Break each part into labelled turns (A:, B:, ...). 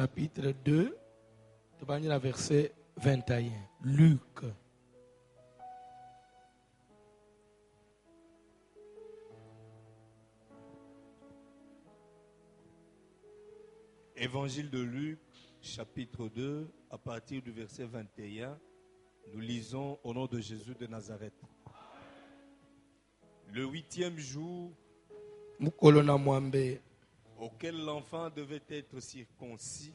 A: chapitre 2, verset 21. Luc.
B: Évangile de Luc, chapitre 2, à partir du verset 21, nous lisons au nom de Jésus de Nazareth. Le 8e jour, auquel l'enfant devait être circoncis,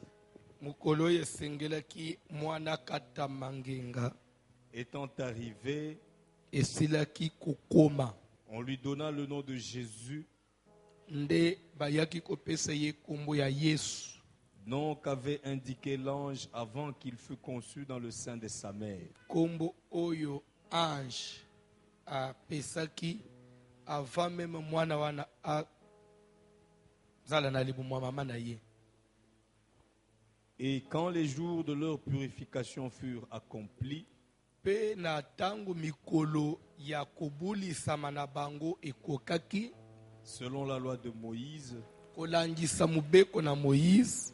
B: étant arrivé, on lui donna le nom de Jésus, nom qu'avait indiqué l'ange avant qu'il fût conçu dans le sein de sa mère.
A: Kombo oyo ange a pesaki avant même mwana wana a zala na libu mwa mama na ye.
B: Et quand les jours de leur purification furent accomplis,
A: pe na tango mikolo ya kobulisama na bango ekokaki,
B: selon la loi de Moïse,
A: kolandisa mubeko na Moïse,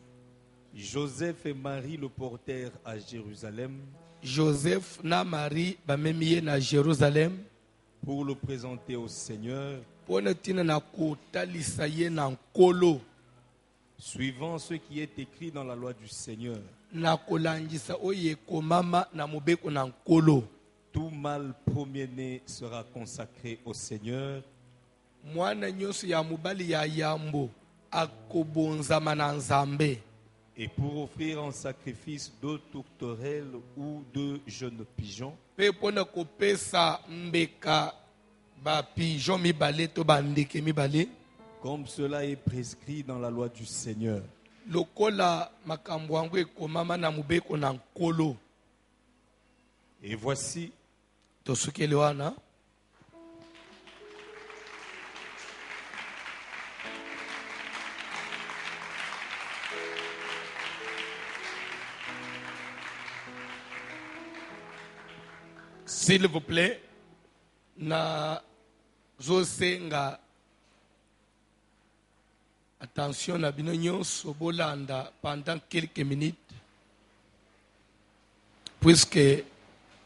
B: Joseph et Marie le portèrent à Jérusalem.
A: Joseph na Marie bamemiye na Jérusalem
B: pour le présenter au Seigneur, suivant ce qui est écrit dans la loi du Seigneur. Tout mâle premier-né sera consacré au Seigneur. Et pour offrir en sacrifice 2 tourterelles ou 2 jeunes pigeons, comme cela est prescrit dans la loi du Seigneur. Et voici,
A: s'il vous plaît, na zosenga attention na bino nyonso bolanda pendant quelques minutes, puisque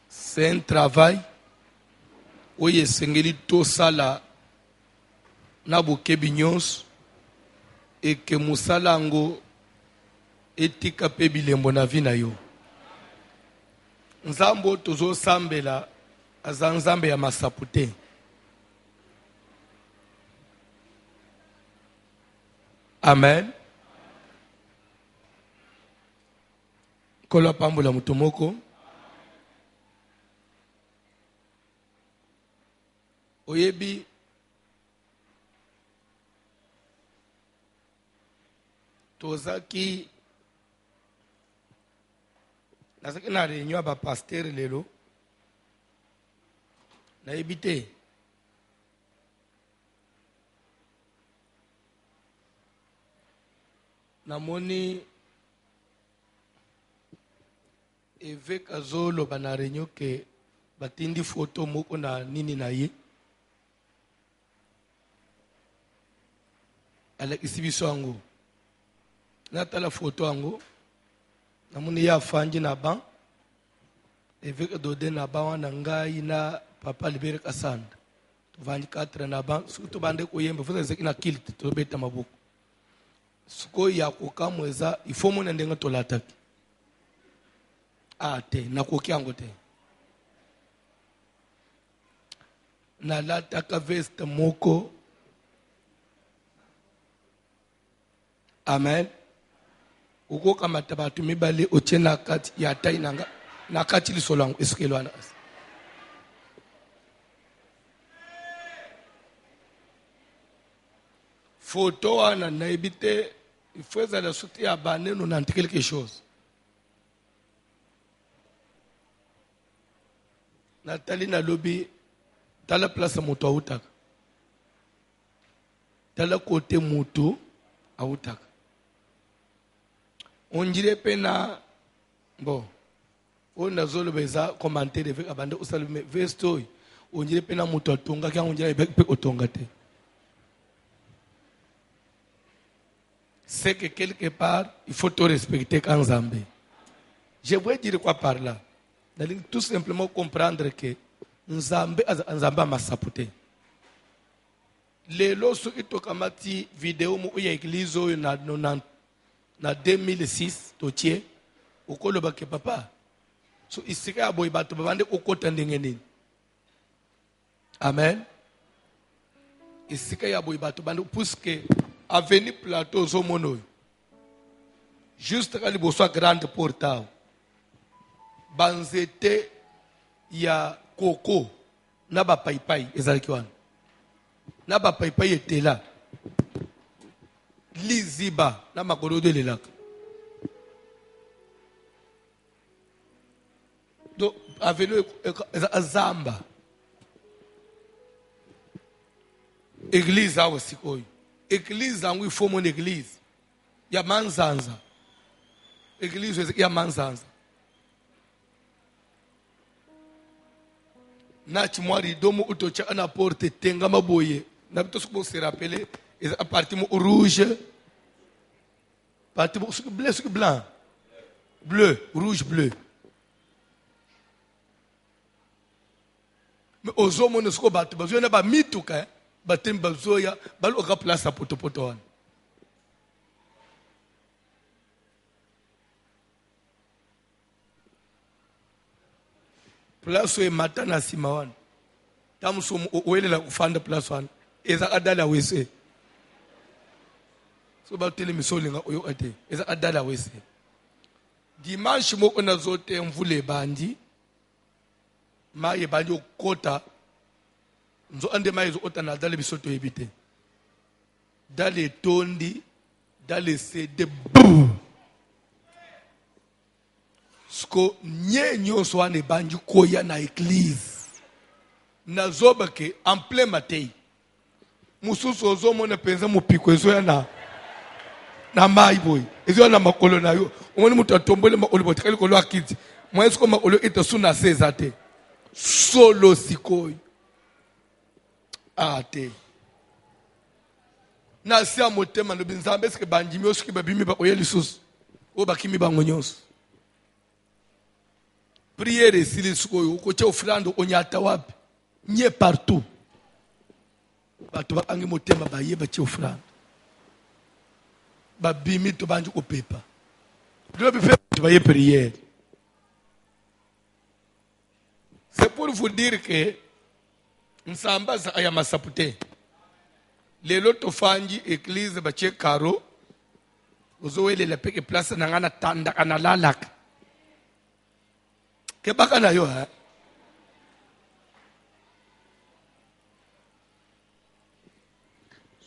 A: c'est un travail où yesengeli tosala na bokebi nyonso et que musala ngo etika pe bilembo na vi na yo. Nzambo tozo sambela aza nzambe ya masapu te. Amen. Kola pambola mutu moko. Oyebi tozaki nazaki na réunion ba pasteur lelo na ebite namoni évêque azolo bana réunion ke batindi photo moko na nini na ye alakisi biso yango natala photo yango namoni ya fanji na ban évêque dode na ban wana ngai na papa libere kasanda tovandi 4 na ban surtout bande koyemba fuza zeki na kilt tobeta maboko suko ya kokamweza ifo mona ndenga tolataki te nakoki yango te nalataka veste moko. Amen. Uko kama tabatu mibale otie na kati ya tai nanga na kati lisolo yango esukelo wana photo wana na ebite il faut ezala suti ya baneno na quelque chose. Natali na lobi tala place moto autaka tala kote moto autaka on dirait pena bon on a zolo beza commenter avec abande usalume vesto on dirait pena moto atonga kya on dirait pe otonga te. c'est que quelque part, il faut te respecter quand Zambé. Je voudrais dire quoi par là? Tout simplement comprendre que Nzambe m'a sapoté. Les lots qui ont fait vidéo où il y a église en 2006, totier, au col de papa. So ici à boy batu babande au côté d'engeni. Amen. Ici à boy batu bande puisque avenue plateau zomono. Juste quand il soit grande portail. Banzete ya koko na ba paipai ezalikiwana. Na ba paipai était là. Liziba na makolo de lelaka. Donc avenue Zamba. Église awo sikoyo. Église angu il faut mon église. Ya manzanza. Église ya manzanza. Na chimwari domo utocha ana porte tenga maboye. Na bito suko se rappeler a parti rouge. Parti bleu suko blanc. Bleu, rouge, bleu. Mais aux hommes ne suko batu bazo na ba mituka batem bazoya balo oka place a poto wana. Place e matana simawana. Tamuso oele la kufanda place wana. Eza adala wese. So ba tele misolinga oyo ate. Eza adala wese. Dimanche moko na zote mvule bandi. Maye bandi okota. Nzo ande maye zo ota na dale bisoto ebite. Dale tondi, dale sede boum. Sko nye nyonso wane banji koya na église. Na zoba ke en plein matin. Mususu ozomo na penza mupiko ezo ya na mai boy. Ezo ya na makolo na yo. Omoni mutu atombole makolo botikali kolo akiti. Mwenzi ko makolo ita suna seza te. Solo sikoy. Ate. Na siya motema no binzambe ske banji mi oski babimi ba oyeli sus. O bakimi bango nyonso. Prière sili sikoyo koche ofrando onyata wapi nye partout batu ba angi motema ba yeba che ofrando ba bimi to banju ko pepa do bi fe to ba ye prière. C'est pour vous dire que nsamba za aya masapute lelo to fanji église ba che karo uzowele la peke place na ngana tanda kana lalaka. Que bacana yo, hein?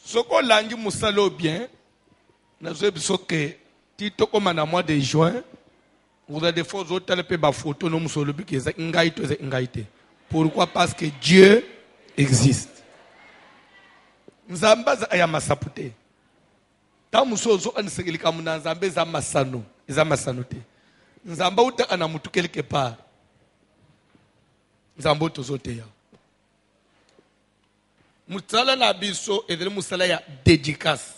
A: Soko langi musalo bien, na zo biso que tito comme na mois de juin, vous avez des fois autres pe ba photo no musolo bi que ngaite. Pourquoi? Parce que Dieu existe. Nzamba za aya masapute. Ta musozo ansegelika muna nzambe za masano, za masanote. Nzamba uta ana mutu quelque part. Nzambo tozote ya. Musala na biso edele musala ya dédicace.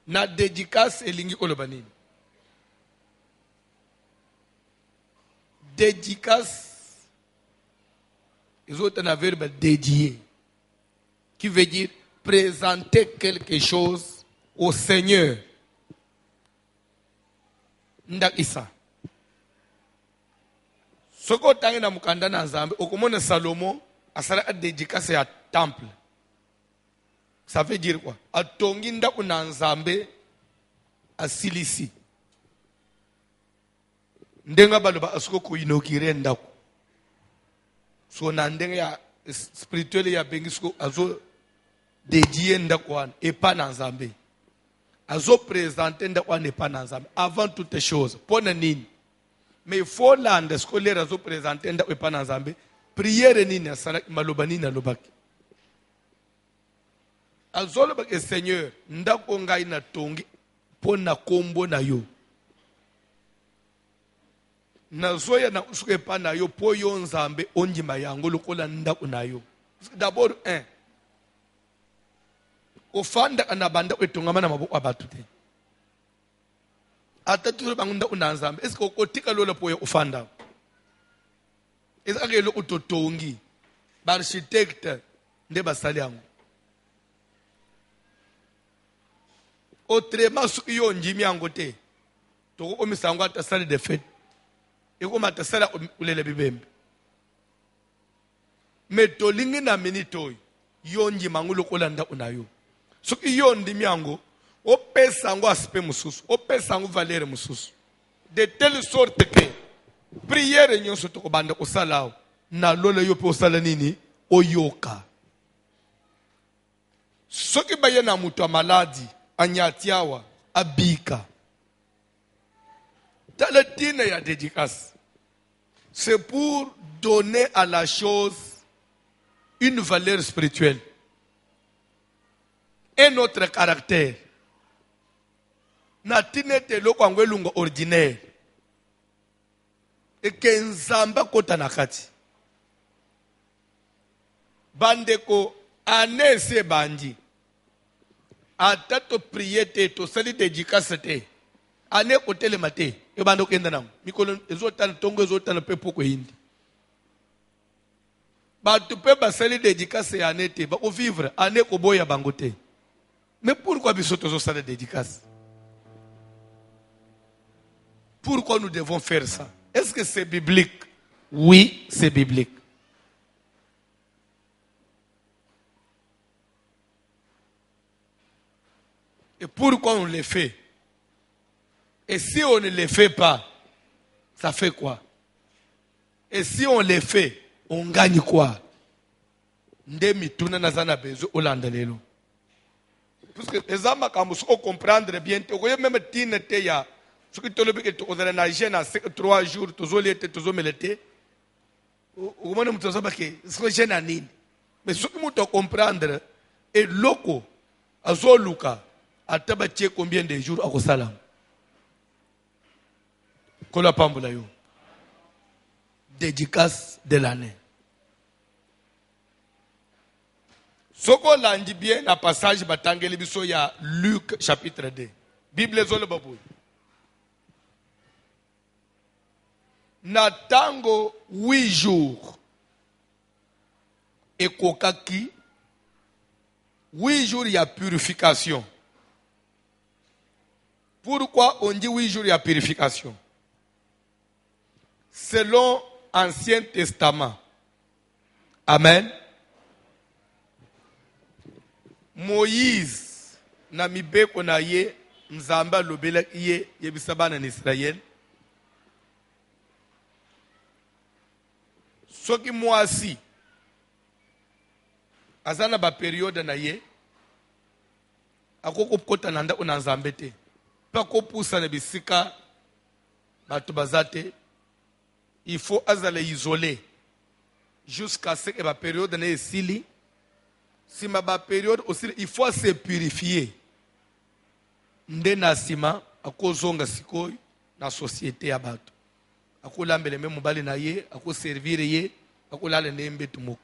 A: Na dédicace elingi koloba nini? Dédicace ezota na verbe dédier qui veut dire présenter quelque chose au Seigneur. Ndak isa. Soko tangi na mukanda na Nzambe okomona Salomo asala a dédicace ya temple. Ça veut dire quoi? Atongi ndaku na Nzambe asilisi. Ndenga baloba asuko ko inokire ndaku. So na ndenga ya spirituel ya bengisko azo dédier ndaku wana et pas na Nzambe. Azo présenter ndaku wana et pas na Nzambe avant toutes choses. Pona nini? Mais il faut l'ande scolaire azo présenter ndaku et pas na Nzambe. Prière nini asala maloba nini alobaki. Azolo bak Seigneur ndako ngai na tongi pona kombo na yo. Nazoya na usuke pa na yo po yo Nzambe onjima yango lokola ndako na yo. D'abord ofanda anabanda wetongamana maboko abatu te atatu bangunda unanzambe eske okotika lola poye ofanda ezake lo utotongi ba architecte nde basali yango autrement soki yo njimi yango te tokokomisa yango ata sali de fete ekoma ata sala ulele bibembe me tolingi na minute oyo yo njima yango lokola nda unayo soki yo ndimi yango opesa yango aspect mosusu opesa yango valeur mosusu de telle sorte que priere nyonso tokobanda kosala awo na lola yo mpe osala nini oyoka soki baye na moto ya maladi anyati awa abika tala tina ya dédicace c'est pour donner à la chose une valeur spirituelle un autre caractère na tina ete eloko yango elunga ordinaire eke nzambe akota na kati bandeko ane esi ebandi ata toprie te tosali dédicace te ane kotelema te ebanda okenda nango mikolo ezotana ntongo ezotana mpe poko eyindi bato mpe basali dédicace ya ane te bakovivre ane koboya bango te mais pourquoi biso tozosala dédicace? Pourquoi nous devons faire ça? Est-ce que c'est biblique? Oui, c'est biblique. Et pourquoi on le fait? Et si on ne le fait pas, ça fait quoi? Et si on le fait, on gagne quoi? Ndemi tuna nazana bezo olanda lelo. Parce que les hommes ont comprendre bien, même tine te ya ce que tu as dit que tu as nagé dans 3 jours, tu as été, tu as été, au moment où tu as dit que c'est un nini. Mais ce que tu as comprendre est loco, à Zoluka, à tabacher combien de jours à Rosalam. Kola pambula yo. Dédicace de l'année. Soko landi bien na passage batangeli biso ya Luc chapitre 2. Bible zolo baboy. Na tango 8 jours ekokaki 8 jours ya purification. Pourquoi on dit 8 jours ya purification? Selon Ancien Testament. Amen. Moïse na mibeko na ye nzamba lobela ye yebisabana na Israël. Soki mwasi azana ba période na ye akoko kota nanda una nzambe te pa ko pusa na bisika bato bazate il faut azala isolé jusqu'à ce que ba période na esili si ma ba période aussi il faut se purifier nde na sima akozonga sikoy na société ya bato akolambele me mobali na ye akoservir ye akolala ne mbetu moko.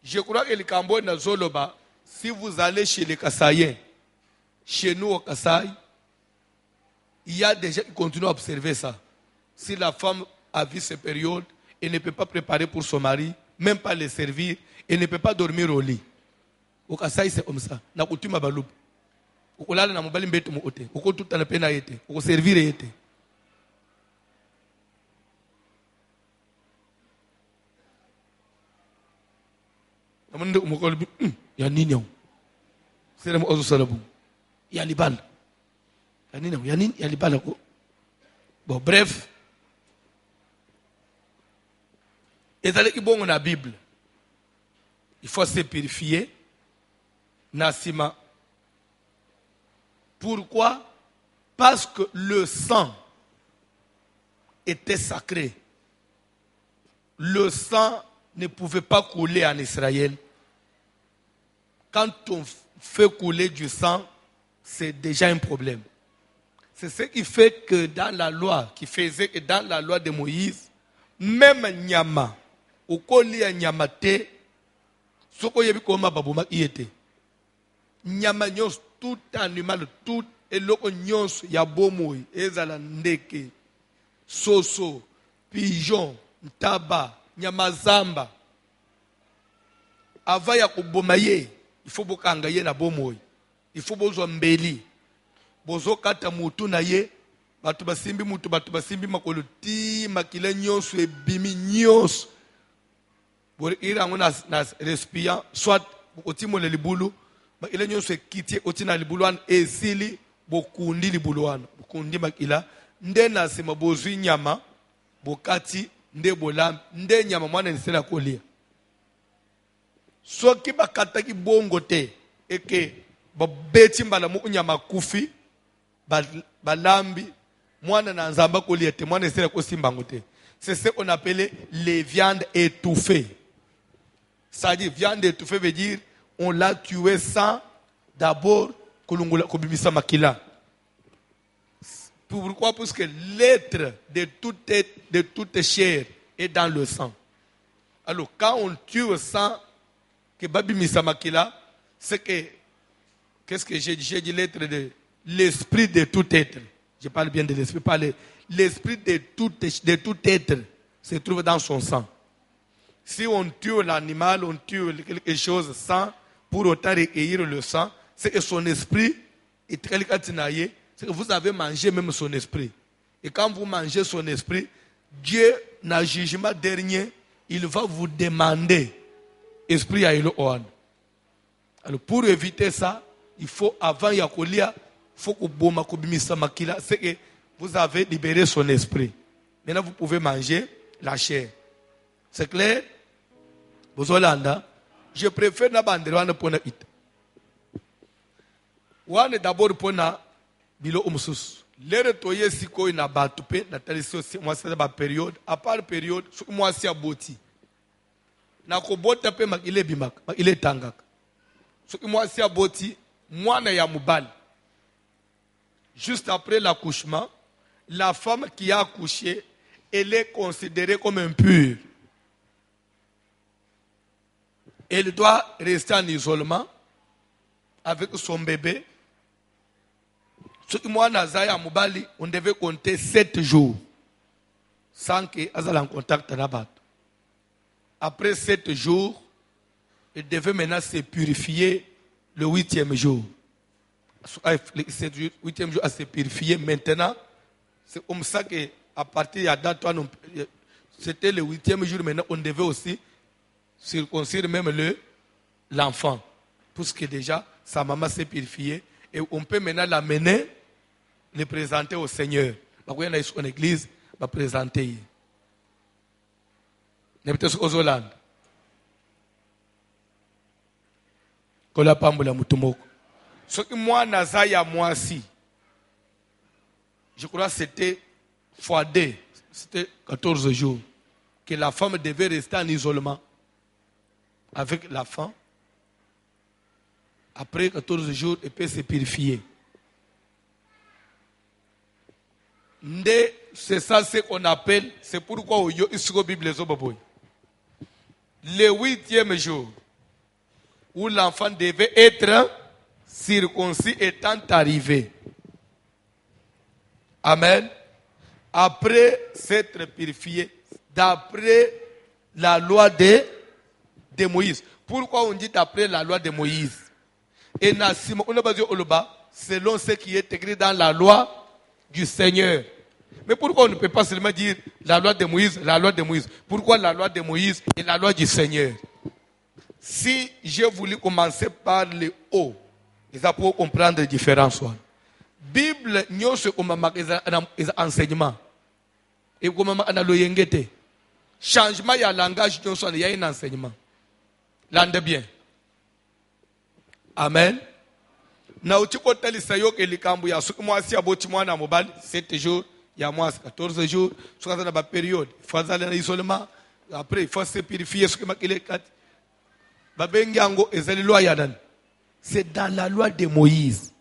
A: Je crois que le Cambo na zoloba si vous allez chez les Kassaïens chez nous au Kasaï il y a des gens qui continuent à observer ça. Si la femme a vu ces périodes elle ne peut pas préparer pour son mari même pas le servir elle ne peut pas dormir au lit. Au Kasaï c'est comme ça na kutuma balubu okolala na mobali mbetu mo ote okotuta na pena yete okoservir yete. Amande umokol ya nini yao sere mo ozo salabu ya libala ya nini ya nini ya libala ko bon bref ezali kibongo na Bible il faut se purifier nasima. Pourquoi? Parce que le sang était sacré. Le sang ne pouvait pas couler en Israël. Quand on fait couler du sang, c'est déjà un problème. C'est ce qui fait que dans la loi, qui faisait que dans la loi de Moïse, même Nyama, au colis à Nyamate, soko yebi koma baboma yete. nyama nyonso, tout animal, tout eloko nyonso ya bomoi, ezala ndeke, soso, pigeon, ntaba, nyama zamba. Avant ya koboma ye, il faut bokanga ye na bomoi. Il faut bozwa mbeli. Bozo kata mutu na ye, batu basimbi mutu, batu basimbi makolo ti makila nyonso ebimi nyonso. Bore irango na respirant, soit otimo le libulu, makila nyonso ekiti otina libulu an esili bokundi libulu wana. Bokundi makila nde na sema bozwi nyama bokati nde bolam nde nyama mwana nisela kolia. Soki bakataki bongo te eke babeti mbala mu nyama kufi balambi mwana na nzamba kolia te mwana nisela kosimbango te. C'est ce qu'on appelle les viandes étouffées. Ça dit viande étouffée veut dire on l'a tué sans d'abord kobimisa makila. Pourquoi? Parce que l'être de toute chair est dans le sang. Alors quand on tue le sang que babimisa makila, c'est que qu'est-ce que j'ai dit? J'ai dit l'être de l'esprit de tout être. Je parle bien de l'esprit, pas l'esprit de tout être se trouve dans son sang. Si on tue l'animal, on tue quelque chose sans pour autant recueillir le sang, c'est que son esprit est très catinaillé, c'est que vous avez mangé même son esprit. Et quand vous mangez son esprit, Dieu, dans le jugement dernier, il va vous demander, esprit à il. Alors pour éviter ça, il faut, avant Yakolia, il faut que c'est que vous avez libéré son esprit. Maintenant, vous pouvez manger la chair. C'est clair? Bozolanda, je préfère na bandera pour na ita. Wane d'abord pour na bilo umsus. Lere toye siko ina batupe na talisio moi c'est ba période. À part période, moi c'est aboti. Na ko bota pe makile bimak, makile tangak. Moi c'est aboti, moi na ya mubali. Juste après l'accouchement, la femme qui a accouché, elle est considérée comme impure. Elle doit rester en isolement avec son bébé. Moi, Nazaya Moubali, on devait compter 7 jours sans qu'elle soit en contact avec la. Après 7 jours, elle devait maintenant se purifier le 8e jour. Le 8e jour, elle se purifier. Maintenant, c'est comme ça qu'à partir de la date, c'était le 8e jour, maintenant on devait aussi circoncire même l'enfant. Parce que déjà, sa maman s'est purifiée. Et on peut maintenant l'amener, le présenter au Seigneur. Quand on est en église, on va présenter. N'est pas aux Hollandes. Quand la pamboula mutumoko. Ce que moi, Nazaya, moi aussi, je crois que c'était x2, c'était 14 jours, que la femme devait rester en isolement avec l'enfant. Après 14 jours, elle peut se purifier. C'est ça ce qu'on appelle, c'est pourquoi il y a une Bible. Le 8e jour, où l'enfant devait être circoncis étant arrivé. Amen. Après s'être purifié, d'après la loi de Moïse. Pourquoi on dit d'après la loi de Moïse? Et on a basé au selon ce qui est écrit dans la loi du Seigneur. Mais pourquoi on ne peut pas seulement dire la loi de Moïse, la loi de Moïse? Pourquoi la loi de Moïse et la loi du Seigneur? Si j'ai voulu commencer par le haut, ils ont pour comprendre les différences. Bible, nous sommes enseignement. Et comme on a le changement, il y a un langage, il y a un enseignement. L'ande bien. Amen. Na uchiko tali sayo ke likambu ya suku mwasi ya boti mwana mobali 7 jours, ya mwasi 14 jours, suka na ba période. Faza na isolement, après il faut se purifier suku makile kat. Babengi ango ezali loi ya dan. C'est dans la loi de Moïse.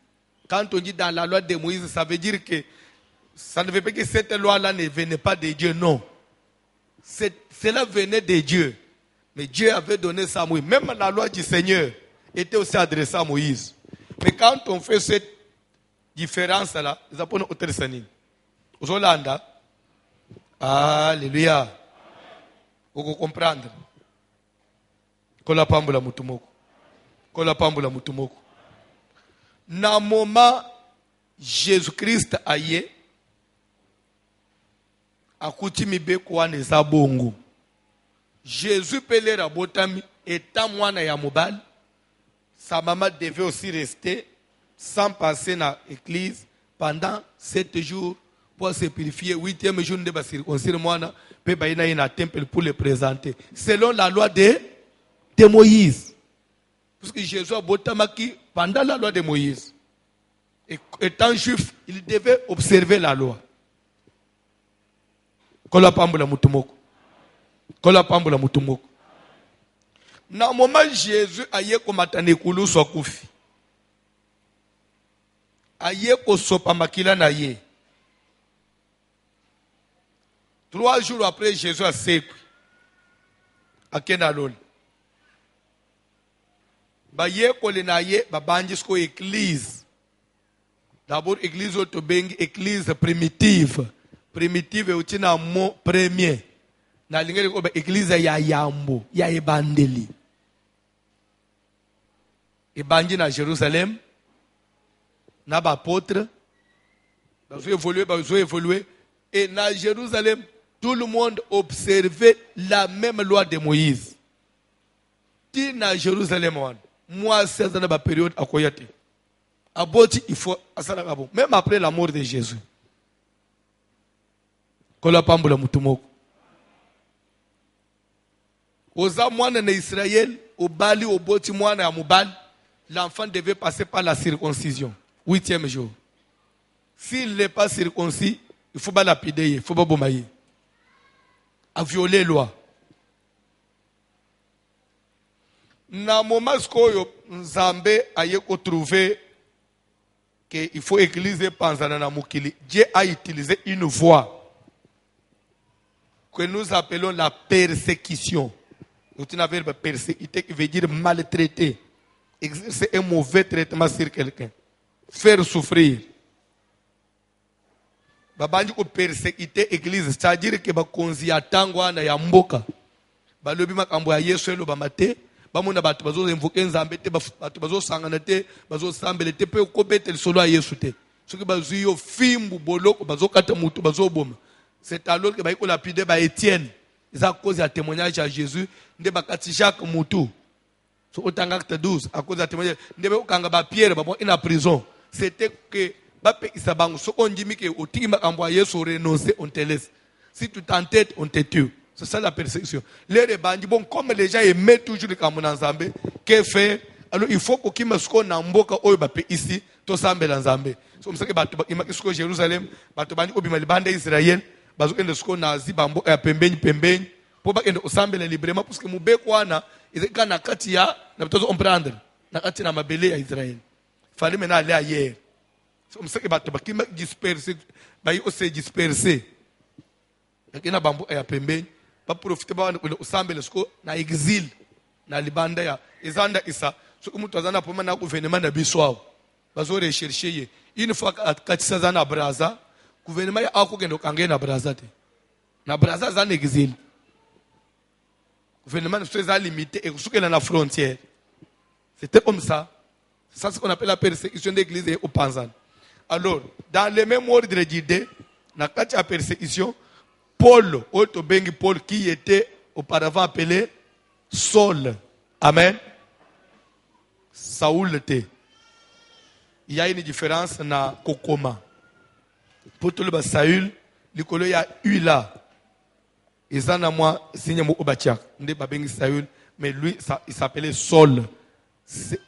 A: Quand on dit dans la loi de Moïse, ça veut dire que ça ne veut pas que cette loi-là ne venait pas de Dieu, non. Cela venait de Dieu. Mais Dieu avait donné ça à Moïse. Même la loi du Seigneur était aussi adressée à Moïse. Mais quand on fait cette différence-là, ils apprennent au Tessanine. Aux Hollandais, alléluia. Vous comprendre. Kola pambula mutumoko. Kola pambula mutumoko. Na moment Jésus-Christ aye akuti mibe kwa neza bongo. Jésus pelera botami étant mwana ya mobali. Sa maman devait aussi rester sans passer dans l'église pendant 7 jours pour se purifier. 8e jour de circoncire mwana pe baina ina temple pour le présenter selon la loi de Moïse. Parce que Jésus a botamaki pendant la loi de Moïse. Et étant juif, il devait observer la loi. Kola pambula mutumoko. Kola pambula mutumoko. Na moment Jésus aye ko matane kulu so kufi. Aye ko sopa makila na ye. 3 jours après, Jésus a séqué. A Kenalol. Baye ko le na ye babandis ko église. D'abord église auto bengi église primitive. Primitive est un mot premier. Na lingere ko église ya yambo, ya ebandeli. Ebandi na Jérusalem. Na ba apôtre. Bazo évoluer. Et na Jérusalem, tout le monde observait la même loi de Moïse. Ti na Jérusalem, moi, c'est dans la période à Koyate. À Boti, il faut même après la mort de Jésus. Kola pambula mutumoko. Oza mwana na Israël, au Bali, au Boti mwana ya mubali, l'enfant devait passer par la circoncision. 8e jour. S'il n'est pas circoncis, il faut pas lapider, il faut pas bomailler. À violer la loi. Na moment skoyo Nzambe aye ko trouver que il faut égliser panzana na mukili. Dieu a utilisé une voie que nous appelons la persécution. C'est un verbe persécuter qui veut dire maltraiter. Exercer un mauvais traitement sur quelqu'un. Faire souffrir. Babandi ko persécuter l'église, c'est-à-dire que bakonzi atangwa na ya mboka. Balobi makambo ya Yesu elo bamate, bamona batu bazo invoquer Nzambe te, batu bazo sangana te, bazo sambele te pe ko bete solo ya Yesu te. Soki bazo yo fimbu boloko bazo kata mutu bazo boma. C'est alors que baiko lapide ba Étienne. Ils à cause du témoignage à Jésus, nde bakati Jacques mutu. So otanga acte 12 à cause du témoignage, nde ba kanga ba Pierre ba in la prison. C'était que on te laisse. Si tu t'entêtes, on te tue. C'est ça la persécution. Les bandits, bon, comme les gens aimaient toujours les Kamunanzambe, qu'est-ce faire? Alors il faut qu'il me soit namboka oibape ici, tout ça Nzambe. C'est comme ça que il m'a dit Jérusalem, batubandi obima libande Israël, bazuke ndesko nazi bambo ya pembeni, pour pas que osambele librement parce que mubekwana, ils étaient na katia, na bitozo comprendre, na katia na mabele ya Israël. Fallait maintenant aller ailleurs. C'est comme ça que batubaki m'a dispersé, bayi ose dispersé. Nakina bambo ya pembeni, pas profiter ba osambele sko na exil, na libanda ya izanda isa. So que mutu azana poma na gouvernement na biswao bazo rechercher ye une fois katisa zana braza gouvernement ya akugenda kange na braza te na braza zana exil gouvernement ne soit limité et kusukela na frontière. C'était comme ça. C'est ça ce qu'on appelle la persécution d'église au Panzan. Alors dans les mêmes ordres d'idées na kati ya persécution Paul Otobengi Paul qui était auparavant appelé Saul. Amen. Saoul était. Il y a une différence na kokoma. Pour tout le Saül, l'école il y a eu là. Et ça na moi signe mo obachak. Ndé babengi Saül, mais lui ça, il s'appelait Saul.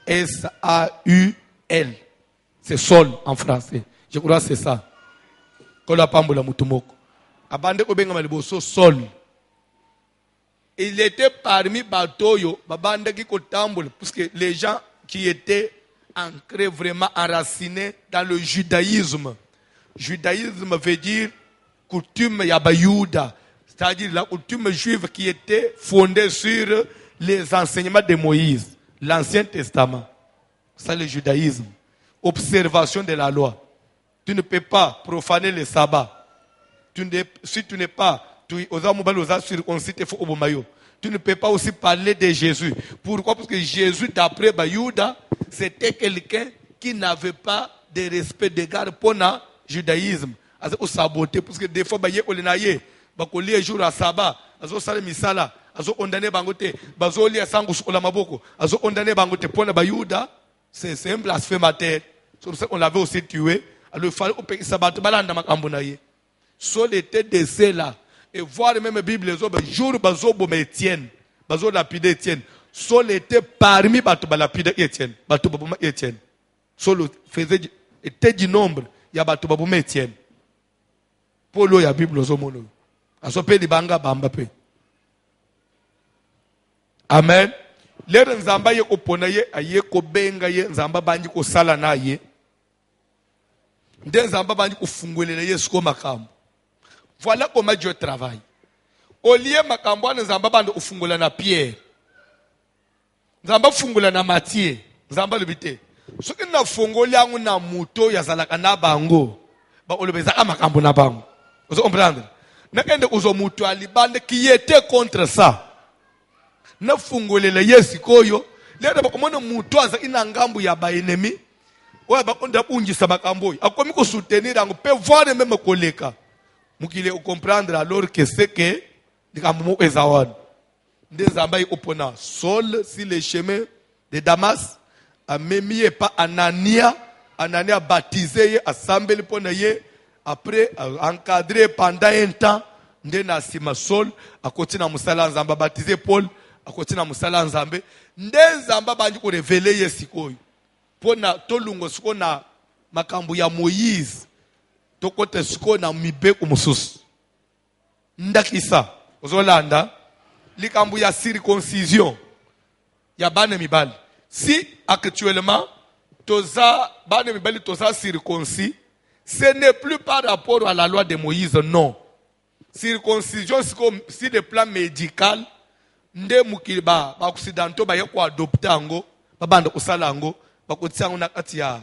A: S-A-U-L. C'est Saul en français. Je crois que c'est ça. Kola pambola mutumoko. Abande ko benga maliboso Saul. Il était parmi Batoyo, babande ki kotambola, parce que les gens qui étaient ancrés, vraiment enracinés dans le judaïsme. Judaïsme veut dire coutume yabayouda, c'est-à-dire la coutume juive qui était fondée sur les enseignements de Moïse, l'Ancien Testament. C'est le judaïsme. observation de la loi. Tu ne peux pas profaner le sabbat. Si tu n'es pas, tu ne peux pas aussi parler de Jésus. Pourquoi? Parce que Jésus, d'après Bayouda, c'était quelqu'un qui n'avait pas de respect, d'égard pour le judaïsme. Au saboter, parce que des fois, il y a des jours à sabbat, il y a misala, ondane bangote, bazoli asangu sukola maboko, ondane bangote pona bayuda, c'est un blasphémateur. C'est pour ça qu'on l'avait aussi tué. Alors il fallait que sabbat balanda makambo na ye. Sol était de cela et voir même la Bible les autres jour bazo bo Étienne, bazo lapider Étienne. Sol était parmi batu balapide Étienne, batu baboma Étienne. Sol faisait était du nombre, il y a batu baboma Étienne. Polo ya Bible zo mono. Asope di banga bamba pe. Amen. Lero nzamba ye kopona ye aye ko benga ye nzamba banji ko sala na ye. Nde nzamba banji ko fungulela Yesu ko makambo. Voilà comment Dieu travaille. Au lieu makambo ana nzamba bande ufungula na Pierre. Nzamba fungula na Matthieu. Nzamba lubite. Soki na fungoli yangu na muto ya zalaka na bango. Ba olobeza makambo na bango. Vous comprenez? Nakende uzo mutu alibande qui était contre ça. Na fungolele Yesu koyo. Lero bakomona mutu aza ina ngambu ya ba ennemi. Oya bakonda bunjisa makambo. Akomi ko soutenir yango pe voir même koleka. Mukile comprendre alors que c'est que likambo mo ezawan. Ndezamba opona Saul sur le chemin de Damas a memie pas Anania baptisé assemblé pona ye. Après, encadré pendant un temps, ndena sima Saul, a continué à musala nzamba baptisé Paul, a continué à musala nzambe, ndenzamba banji ko révéler yesikoy. Pona tolungo siko na makambu ya Moïse, tokote siko na mibe kumususu. Ndakisa, ozolanda, likambu ya circoncision, ya bane mibali. Si actuellement, toza bane mibali toza circoncis, ce n'est plus par rapport à la loi de Moïse, non. Circoncision, si le plan médical, nde mukili ba occidentaux ba yako adopter ango, ba banda kusala ango, ba kotia ango na kati ya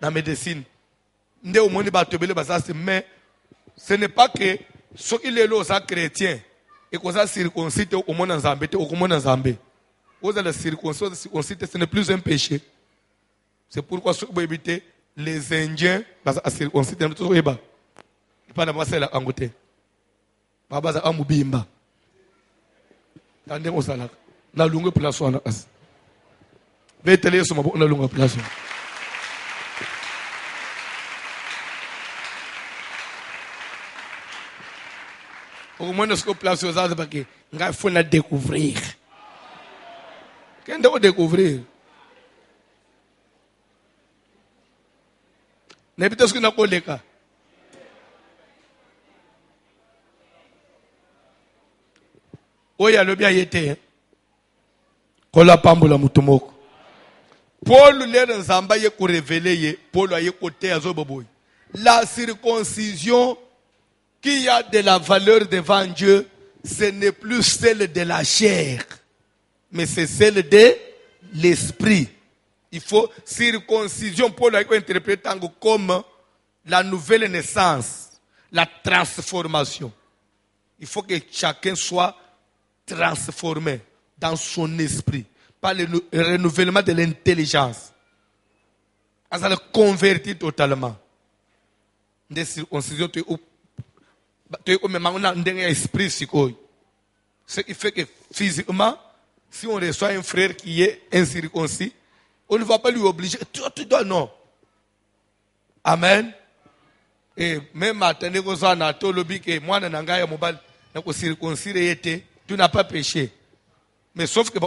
A: na médecine. Nde omoni ba tobele ba ça mais ce n'est pas que ceux qui les lois chrétiens et que ça circoncité au monde nzambe te au monde nzambe. Vous allez circoncité, ce n'est plus un péché. C'est pourquoi ceux qui éviter les Indiens, à circonciter, tout ça, il pas d'amasser la angote. Baba za amubimba. Tande osala. Na lunga place wana as. Vetele so mabo na lunga place. Au moins ce que place aux autres parce que nga faut la découvrir. Qu'est-ce qu'on découvrir? N'habite ce que n'a pas le cas. Oya le bien yete. Kola pambula mutumoko. Paul le nzamba ye ko révéler ye, Paul a ye côté azoboboy. La circoncision qui a de la valeur devant Dieu, ce n'est plus celle de la chair, mais c'est celle de l'esprit. Il faut circoncision, Paul a interprété comme la nouvelle naissance, la transformation. Il faut que chacun soit transformé dans son esprit par le renouvellement de l'intelligence. Ça le convertit totalement. Des circoncisions, tu es au même moment un esprit. Ce qui fait que physiquement, si on reçoit un frère qui est incirconcis, on ne va pas lui obliger. Tu dois non. Amen. Et même matin, tu n'as pas péché. Mais sauf que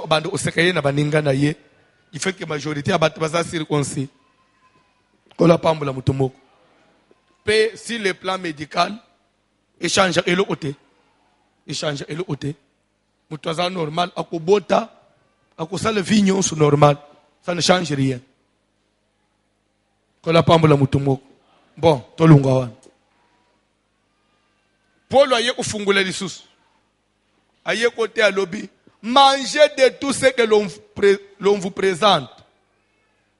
A: il fait que la majorité a circoncis. Si le plan médical échange et le côté. Échange et le côté. Moutoisa normal, à Kobota, à Kosa le vignon, c'est normal. Ça ne change rien. Bon, Tolungawan. Paul a eu fungula lissus. A eu côté à lobby. Mangez de tout ce que l'on vous présente.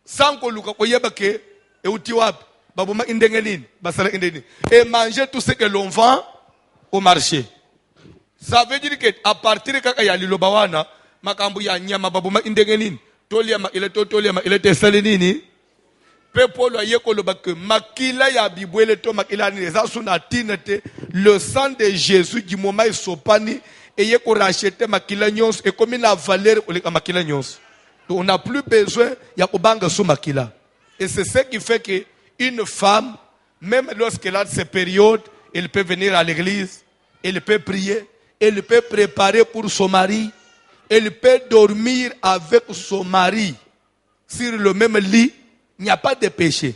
A: Sans que l'on que Et uti wapi? Baboma indengenini, basala indenini. Et manger tout ce que l'on vend au marché. Ça veut dire que à partir de quand il y a l'Ilobawana, makambu ya nyama baboma indengenini, toliama il était salinini. Pepolo ayeko loba que makila ya bibwele to makila ni eza suna tinete le sang de Jésus du moment il sopani et yeko racheter makila nyons et comme la valeur oleka makila nyons. Donc on n'a plus besoin ya kobanga sous makila. Et c'est ce qui fait que une femme, même lorsqu'elle a ces périodes, elle peut venir à l'église, elle peut prier, elle peut préparer pour son mari, elle peut dormir avec son mari sur le même lit. Il n'y a pas de péché.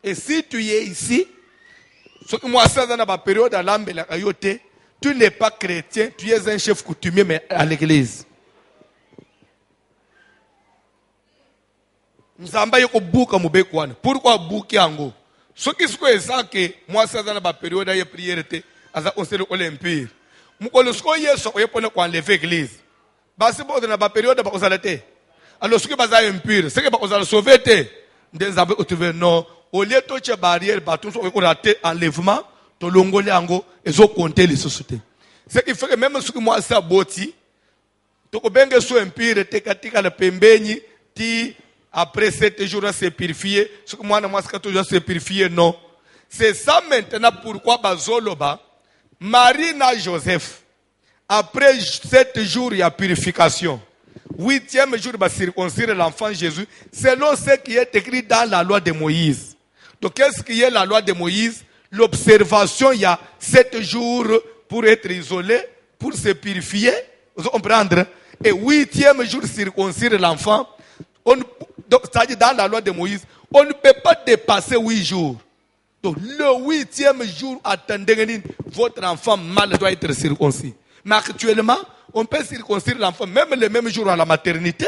A: Et si tu es ici, tu n'es pas chrétien, tu es un chef coutumier mais à l'église. Pourquoi bouquer en go? Ce qui est que moi, ça dans la période de prière, on s'est l'empire. Moukolosco yeso oyepone kwa enlever l'église. Basi bo dans la période ba ozalate. Alors ce qui baza impur, ce qui ba ozala sauver te. Ndenzabe otuve non, au lieu de toucher barrière, baton so on raté enlèvement, to longole ango ezo compter les sociétés. Ce qui fait que même ce que moi ça boti, to ko benge so impur te katika le pembeni ti après 7 jours à se purifier, ce que moi ça toujours se purifier non. C'est ça maintenant pourquoi bazoloba Marie et Joseph, après 7 jours, il y a purification. 8e jour, il va circoncire l'enfant Jésus, selon ce qui est écrit dans la loi de Moïse. Donc, qu'est-ce qui est la loi de Moïse? L'observation, il y a 7 jours pour être isolé, pour se purifier, vous comprendre. Et 8e jour, circoncire l'enfant. Donc, c'est-à-dire dans la loi de Moïse, on ne peut pas dépasser 8 jours. Donc, le 8e jour, attendez, votre enfant mâle doit être circoncis. Mais actuellement, on peut circoncire l'enfant même le même jour à la maternité.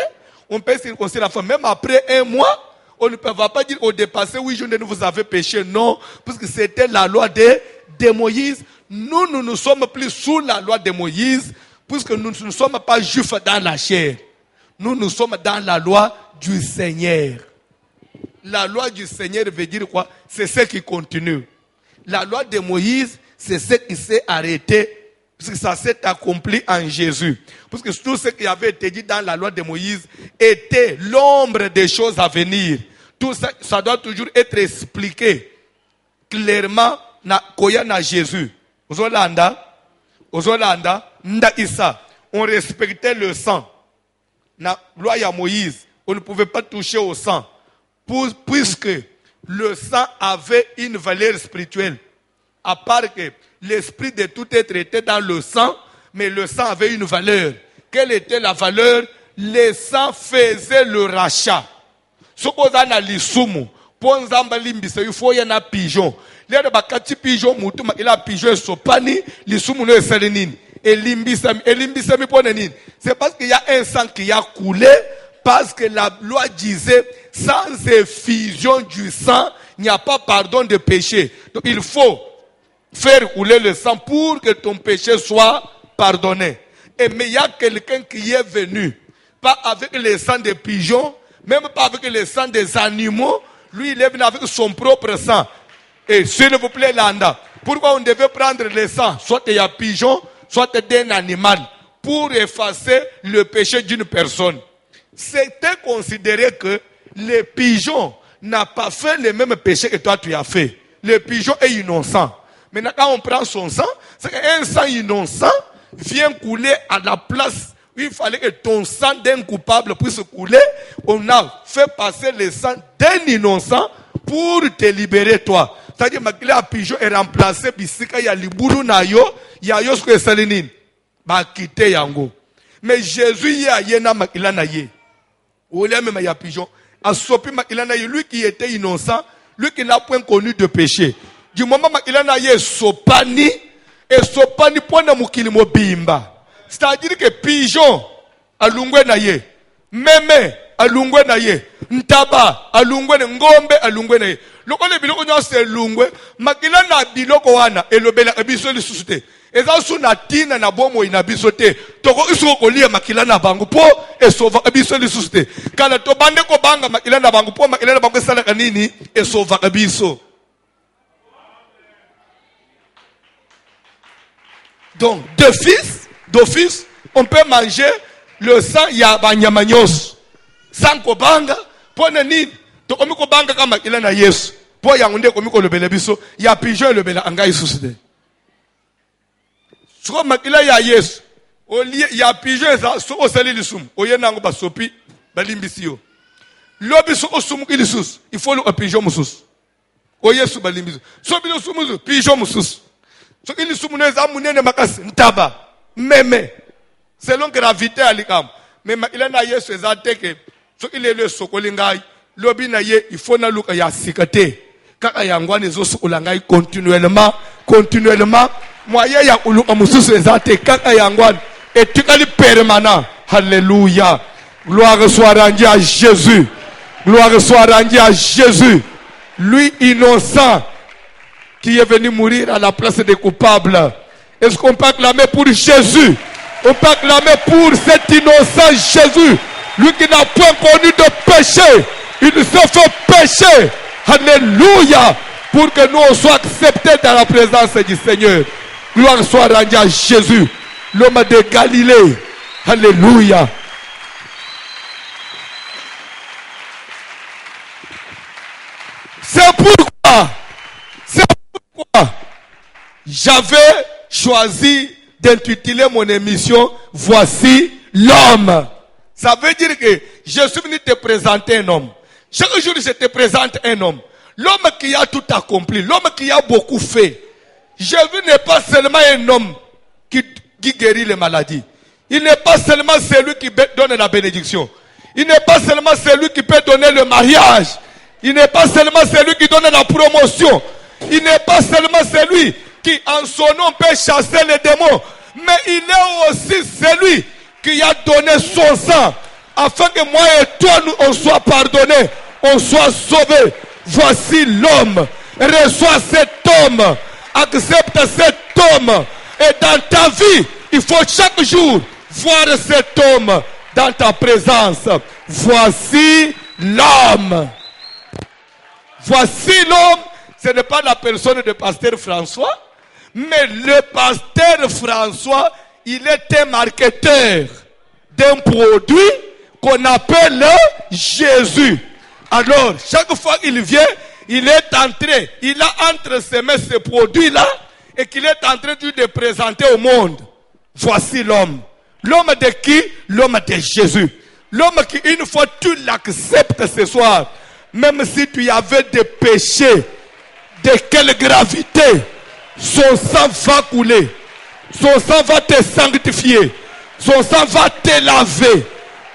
A: On peut circoncire l'enfant même après 1 mois. On ne peut pas dire au dépassé 8 jours, vous avez péché. Non, parce que c'était la loi de Moïse. Nous ne sommes plus sous la loi de Moïse, puisque nous ne sommes pas juifs dans la chair. Nous sommes dans la loi du Seigneur. La loi du Seigneur veut dire quoi? C'est ce qui continue. La loi de Moïse, c'est ce qui s'est arrêté, parce que ça s'est accompli en Jésus. Parce que tout ce qui avait été dit dans la loi de Moïse était l'ombre des choses à venir. Tout ça, ça doit toujours être expliqué clairement na Jésus. Ozolanda, nda Issa, on respectait le sang. Na loi de Moïse, on ne pouvait pas toucher au sang. Puisque le sang avait une valeur spirituelle. À part que l'esprit de tout être était dans le sang, mais le sang avait une valeur. Quelle était la valeur? Le sang faisait le rachat. Ce qu'on a dans l'isumu, pour il faut y en a pigeon. Il y a des pigeons, il a pigeon sopani, l'isumu ne selenine. Et l'imbisami pour nenine. C'est parce qu'il y a un sang qui a coulé, parce que la loi disait, sans effusion du sang, il n'y a pas pardon de péché. Donc il faut faire couler le sang pour que ton péché soit pardonné. Mais il y a quelqu'un qui est venu, pas avec le sang des pigeons, même pas avec le sang des animaux. Lui, il est venu avec son propre sang. Et s'il vous plaît, Landa, pourquoi on devait prendre le sang, soit il y a pigeon, soit d'un animal, pour effacer le péché d'une personne? C'était considéré que le pigeon n'a pas fait le même péché que toi tu as fait. Le pigeon est innocent. Maintenant, quand on prend son sang, c'est qu'un sang innocent vient couler à la place où il fallait que ton sang d'un coupable puisse couler. On a fait passer le sang d'un innocent pour te libérer toi. C'est-à-dire que le pigeon est remplacé, il y a libulu na yo, il y a yo ce que c'est l'énine. Bah, quitter yango. Mais Jésus y a yena makila na ye. Ou il y a même un pigeon. Lui qui était innocent, lui qui n'a point connu de péché. Du moment où il a eu sopani, et sopani point na mukili mobimba. C'est-à-dire que pigeon, alungwe na ye, meme, alungwe na ye, ntaba, alungwe na ngombe, alungwe na ye. Loko le biloko nyo se lungwe, makila na biloko wana, elobela ebiso li susute. eza su na tina na bomo ina biso te toko iso kolia makila na bango po esova biso lisusu te kala to bande ko banga makila na bango po makila na bango esala kanini esova biso. Donc d'office on peut manger le sang ya banyamanyos sans ko banga po na nini to komi ko banga kama makila na Yesu po yango nde komi ko lobela biso ya pigeon lobela anga isusu te. Soko makila ya Yesu olie ya pigeon za so osali lisumu oyenango basopi balimbisi yo lobi so osumu ilisusu il faut le pigeon mususu o Yesu balimbisi so bilo sumu pigeon mususu so ilisumu neza munene makasi ntaba meme selon gravité alikam mais makila na Yesu ezateke so ilele sokoli ngai lobi na ye il faut na luka ya sikate kaka yangwane zo sokola ngai continuellement moyen ya uluka mususu ezate kaka yangwane etikali permanent. Alléluia, gloire soit rendue à Jésus, gloire soit rendue à Jésus, lui innocent qui est venu mourir à la place des coupables. Est-ce qu'on peut acclamer pour Jésus? On peut acclamer pour cet innocent Jésus, lui qui n'a point connu de péché, il se fait pécher. Alléluia, pour que nous on soit acceptés dans la présence du Seigneur. Gloire soit rendue à Jésus, l'homme de Galilée. Alléluia. C'est pourquoi j'avais choisi d'intituler mon émission Voici l'homme. Ça veut dire que je suis venu te présenter un homme. Chaque jour je te présente un homme. L'homme qui a tout accompli, l'homme qui a beaucoup fait. Jésus n'est pas seulement un homme qui guérit les maladies. Il n'est pas seulement celui qui donne la bénédiction. Il n'est pas seulement celui qui peut donner le mariage. Il n'est pas seulement celui qui donne la promotion. Il n'est pas seulement celui qui en son nom peut chasser les démons. Mais il est aussi celui qui a donné son sang afin que moi et toi nous on soit pardonnés, on soit sauvés. Voici l'homme. Reçois cet homme. Accepte cet homme. Et dans ta vie, il faut chaque jour voir cet homme dans ta présence. Voici l'homme. Voici l'homme. Ce n'est pas la personne de pasteur François, mais le pasteur François, il est un marketeur d'un produit qu'on appelle Jésus. Alors, chaque fois qu'il vient, il est en train, il a entre ses mains ce produit-là et qu'il est en train de présenter au monde. Voici l'homme. L'homme de qui? L'homme de Jésus. L'homme qui, une fois tu l'acceptes ce soir, même si tu y avais des péchés, de quelle gravité, son sang va couler. Son sang va te sanctifier. Son sang va te laver.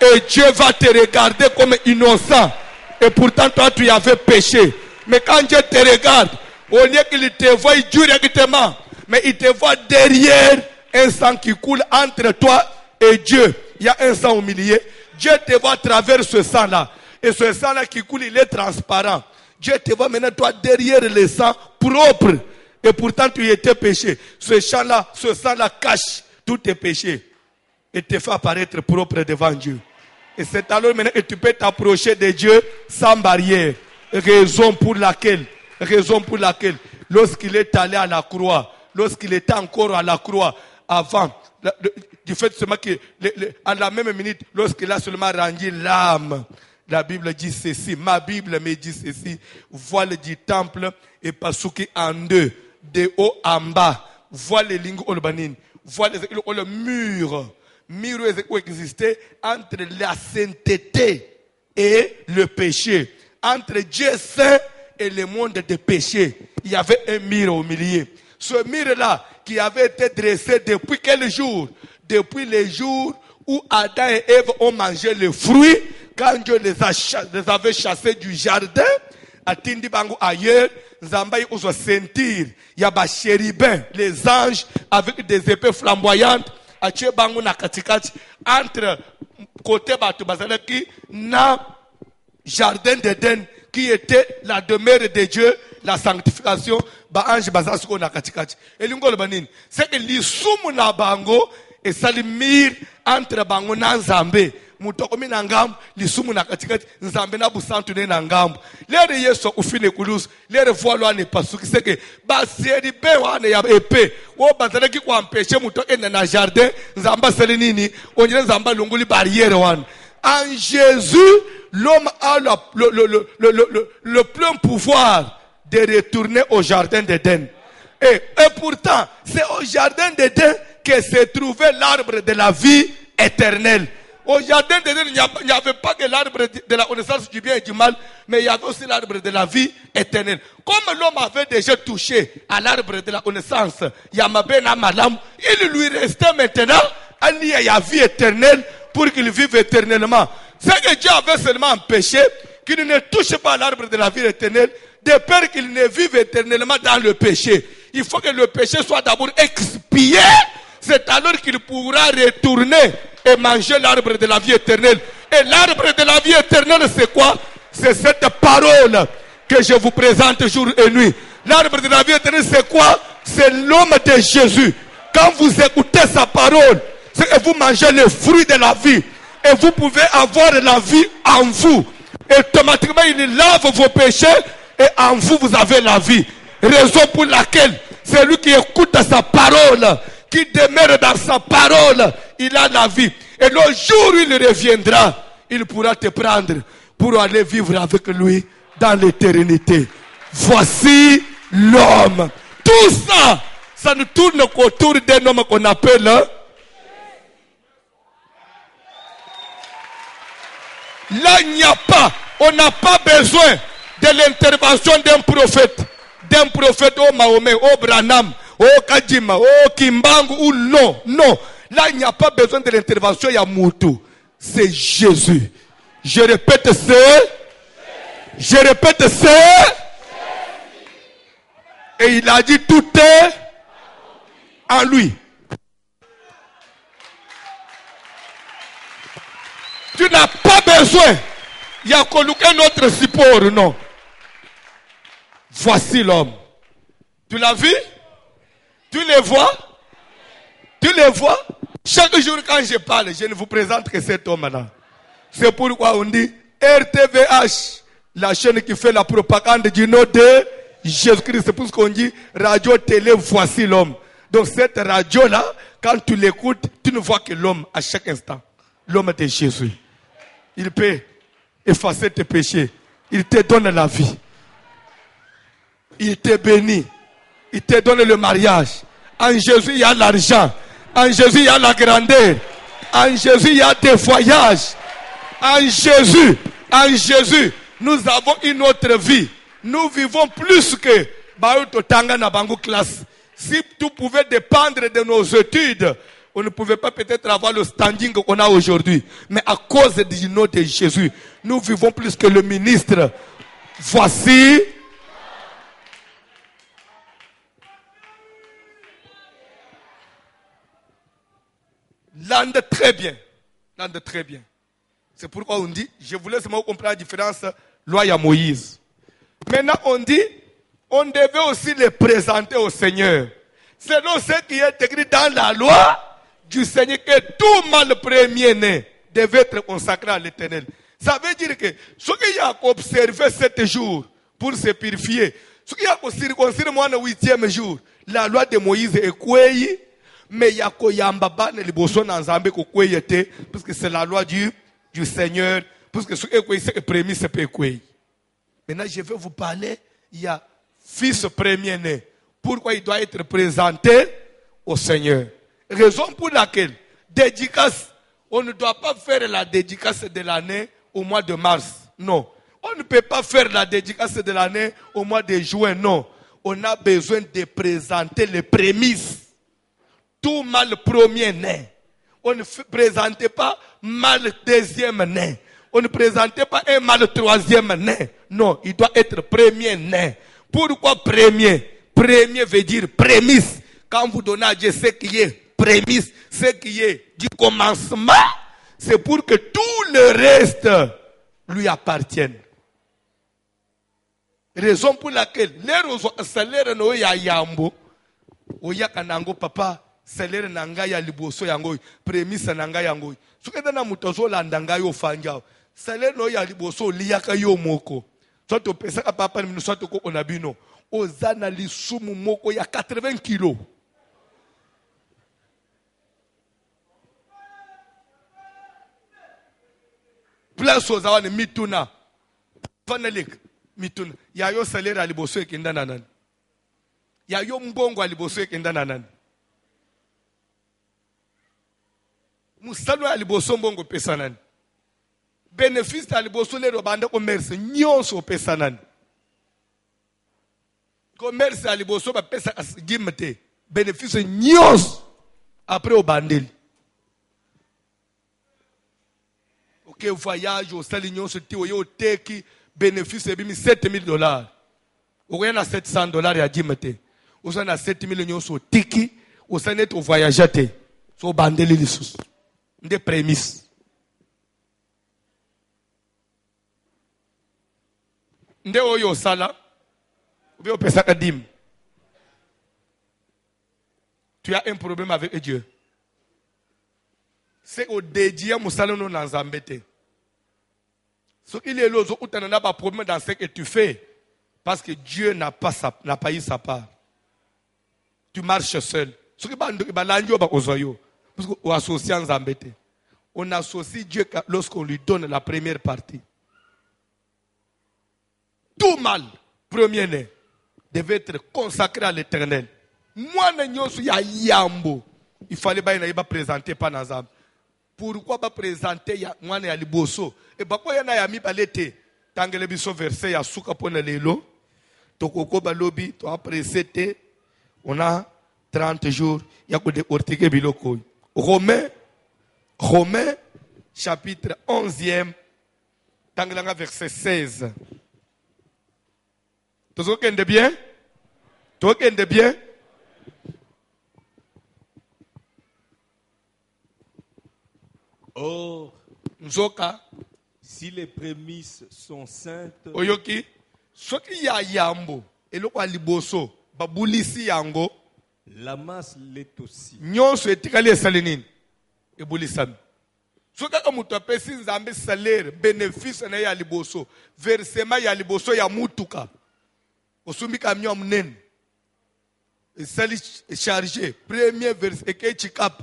A: Et Dieu va te regarder comme innocent. Et pourtant, toi, tu y avais péché. Mais quand Dieu te regarde, au lieu qu'il te voie directement, mais il te voit derrière un sang qui coule entre toi et Dieu. Il y a un sang au milieu. Dieu te voit à travers ce sang-là. Et ce sang-là qui coule, il est transparent. Dieu te voit maintenant, toi, derrière le sang propre. Et pourtant, tu étais péché. Ce sang-là cache tous tes péchés. Et te fait apparaître propre devant Dieu. Et c'est alors maintenant que tu peux t'approcher de Dieu sans barrière. Raison pour laquelle, lorsqu'il est allé à la croix, lorsqu'il était encore à la croix, avant, du fait seulement que, à la même minute, lorsqu'il a seulement rendu l'âme, la Bible dit ceci, ma Bible me dit ceci, voile du temple est passouki en deux, de haut en bas, voile les lignes olbanines, voile le mur qui existait entre la sainteté et le péché, entre Dieu saint et le monde des péchés. Il y avait un mur au milieu. Ce mur-là qui avait été dressé depuis quel jour? Depuis les jours où Adam et Ève ont mangé le fruit, quand Dieu les avait chassés du jardin, à Tindibango ailleurs, Zambaï oso sentir, il y a des chérubins, les anges avec des épées flamboyantes, à Tchebango na katikati, entre côté Batu Bazalaki, na jardin d'Éden, qui était la demeure de Dieu, la sanctification, ba ange bazasuko na katikati. Elingolo banini. C'est que lisumu na bango et salimir entre bango na nzambe. Mutoko mi na ngambo, lisumu na katikati, nzambe na busantu ne na ngambo. Lere yeso ufine kulusu, lere voilo ane pasuki. C'est que basieri be wane ya epée. Wo bazale ki kwa mpeshe mutoke na jardin, nzamba seli nini, onjile nzamba lunguli barrière wane. En Jésus, l'homme a le plein pouvoir de retourner au jardin d'Éden. Et pourtant, c'est au jardin d'Éden que se trouvait l'arbre de la vie éternelle. Au jardin d'Éden, il n'y avait pas que l'arbre de la connaissance du bien et du mal, mais il y avait aussi l'arbre de la vie éternelle. Comme l'homme avait déjà touché à l'arbre de la connaissance, il lui restait maintenant la vie éternelle pour qu'il vive éternellement. C'est que Dieu avait seulement empêché qu'il ne touche pas à l'arbre de la vie éternelle, de peur qu'il ne vive éternellement dans le péché. Il faut que le péché soit d'abord expié. C'est alors qu'il pourra retourner et manger l'arbre de la vie éternelle. Et l'arbre de la vie éternelle, c'est quoi? C'est cette parole que je vous présente jour et nuit. L'arbre de la vie éternelle, c'est quoi? C'est l'homme de Jésus. Quand vous écoutez sa parole, c'est que vous mangez le fruit de la vie. Et vous pouvez avoir la vie en vous. Et automatiquement, il lave vos péchés. Et en vous, vous avez la vie. Raison pour laquelle, celui qui écoute sa parole, qui demeure dans sa parole, il a la vie. Et le jour où il reviendra, il pourra te prendre pour aller vivre avec lui dans l'éternité. Voici l'homme. Tout ça, ça ne tourne qu'autour d'un homme qu'on appelle... Là, il n'y a pas, on n'a pas besoin de l'intervention d'un prophète, oh Mahomet, oh Branham, oh Kajima, oh Kimbangu, ou non, non. Là, il n'y a pas besoin de l'intervention, il y a Moutou. C'est Jésus. Je répète, et il a dit tout est en lui. Tu n'as pas besoin. Il y a un autre support, non. Voici l'homme. Tu l'as vu? Tu le vois? Tu le vois? Chaque jour quand je parle, je ne vous présente que cet homme-là. C'est pourquoi on dit RTVH, la chaîne qui fait la propagande du nom de Jésus-Christ. C'est pour ce qu'on dit radio, télé, voici l'homme. Donc cette radio-là, quand tu l'écoutes, tu ne vois que l'homme à chaque instant. L'homme de Jésus. Il peut effacer tes péchés. Il te donne la vie. Il te bénit. Il te donne le mariage. En Jésus, il y a l'argent. En Jésus, il y a la grandeur. En Jésus, il y a des voyages. En Jésus, nous avons une autre vie. Nous vivons plus que Baouto Tanga na Bango classe. Si tout pouvait dépendre de nos études, on ne pouvait pas peut-être avoir le standing qu'on a aujourd'hui. Mais à cause du nom de Jésus, nous vivons plus que le ministre. Voici. L'ande très bien. L'ande très bien. C'est pourquoi on dit, je vous laisse comprendre la différence, loi à Moïse. Maintenant on dit, on devait aussi les présenter au Seigneur. Selon ce qui est écrit dans la loi du Seigneur, que tout mal premier-né devait être consacré à l'Éternel. Ça veut dire que ce qui a observé 7 jours pour se purifier, ce qui a circoncis moi le 8e jour, la loi de Moïse est quoi? Mais il y a koyamba ne liboso na nzambe ko kweyete parce que c'est la loi du Seigneur, parce que ce qui est prémis c'est pas quoi. Maintenant je vais vous parler, il y a fils premier-né. Pourquoi il doit être présenté au Seigneur? Raison pour laquelle dédicace, on ne doit pas faire la dédicace de l'année au mois de mars. Non. On ne peut pas faire la dédicace de l'année au mois de juin. Non. On a besoin de présenter les prémices. Tout mal premier-né. On ne présentait pas mal deuxième-né. On ne présentait pas un mal troisième-né. Non, il doit être premier-né. Pourquoi premier? Premier veut dire prémisse. Quand vous donnez à Dieu ce qui est prémisse, ce qui est du commencement, c'est pour que tout le reste lui appartienne. Raison pour laquelle les salaire no ya yambo oya kanango papa salaire nanga ya liboso yango prémisse nanga yango sukeda na mutozo landanga yo fanja salaire no ya liboso liyaka yo moko soit opesa ka papa ni soit ko onabino ozana lisumu moko ya 80 kilos. Place aux awane mituna fanalik mituna ya yo salaire aliboso ekenda nanani ya yo mbongo aliboso ekenda nanani musalo aliboso mbongo pesa nani bénéfice aliboso lero bande commerce nyonso pesa nani commerce aliboso ba pesa gimte bénéfice nyonso après au bandeli. Ok, voyage au salignon se ti oyo teki bénéfice bimi $7,000. Oyo na $700 ya jimete. Oyo na $7,000 so tiki, oyo net au voyage te. So bandeli lisus. Nde prémisse. Nde oyo sala. Oyo pesa kadim. Tu as un problème avec Dieu. C'est au dédié musalo no nanzambete. Ce qu'il est l'autre où tu n'as pas problème dans ce que tu fais parce que Dieu n'a pas eu sa part. Tu marches seul. Ce qui parce qu'on associe Nzambete. On associe Dieu lorsqu'on lui donne la première partie. Tout mal, premier-né, devait être consacré à l'Éternel. Moi, il fallait pas présenter par Nazam. Pourquoi pas présenter ya mwana ya liboso et bakwa yana ya mi balete tangele biso verset ya suka pona lelo tokoko balobi to après on a 30 jours ya ko décortiquer biloko. Romains chapitre 11e tangela verset 16. Tozokende bien? Tokende bien?
B: Or, si les prémices sont saintes,
A: oyoki soki ya yambo eloko aliboso babulisi yango
B: la masse l'est aussi.
A: Nyonso etikali esali nini ebulisami soki aka mutu apesi nzambe salaire bénéfice na ya liboso versement ya liboso ya mutuka osumbi camion ya munene esali chargé premier verset eke chikap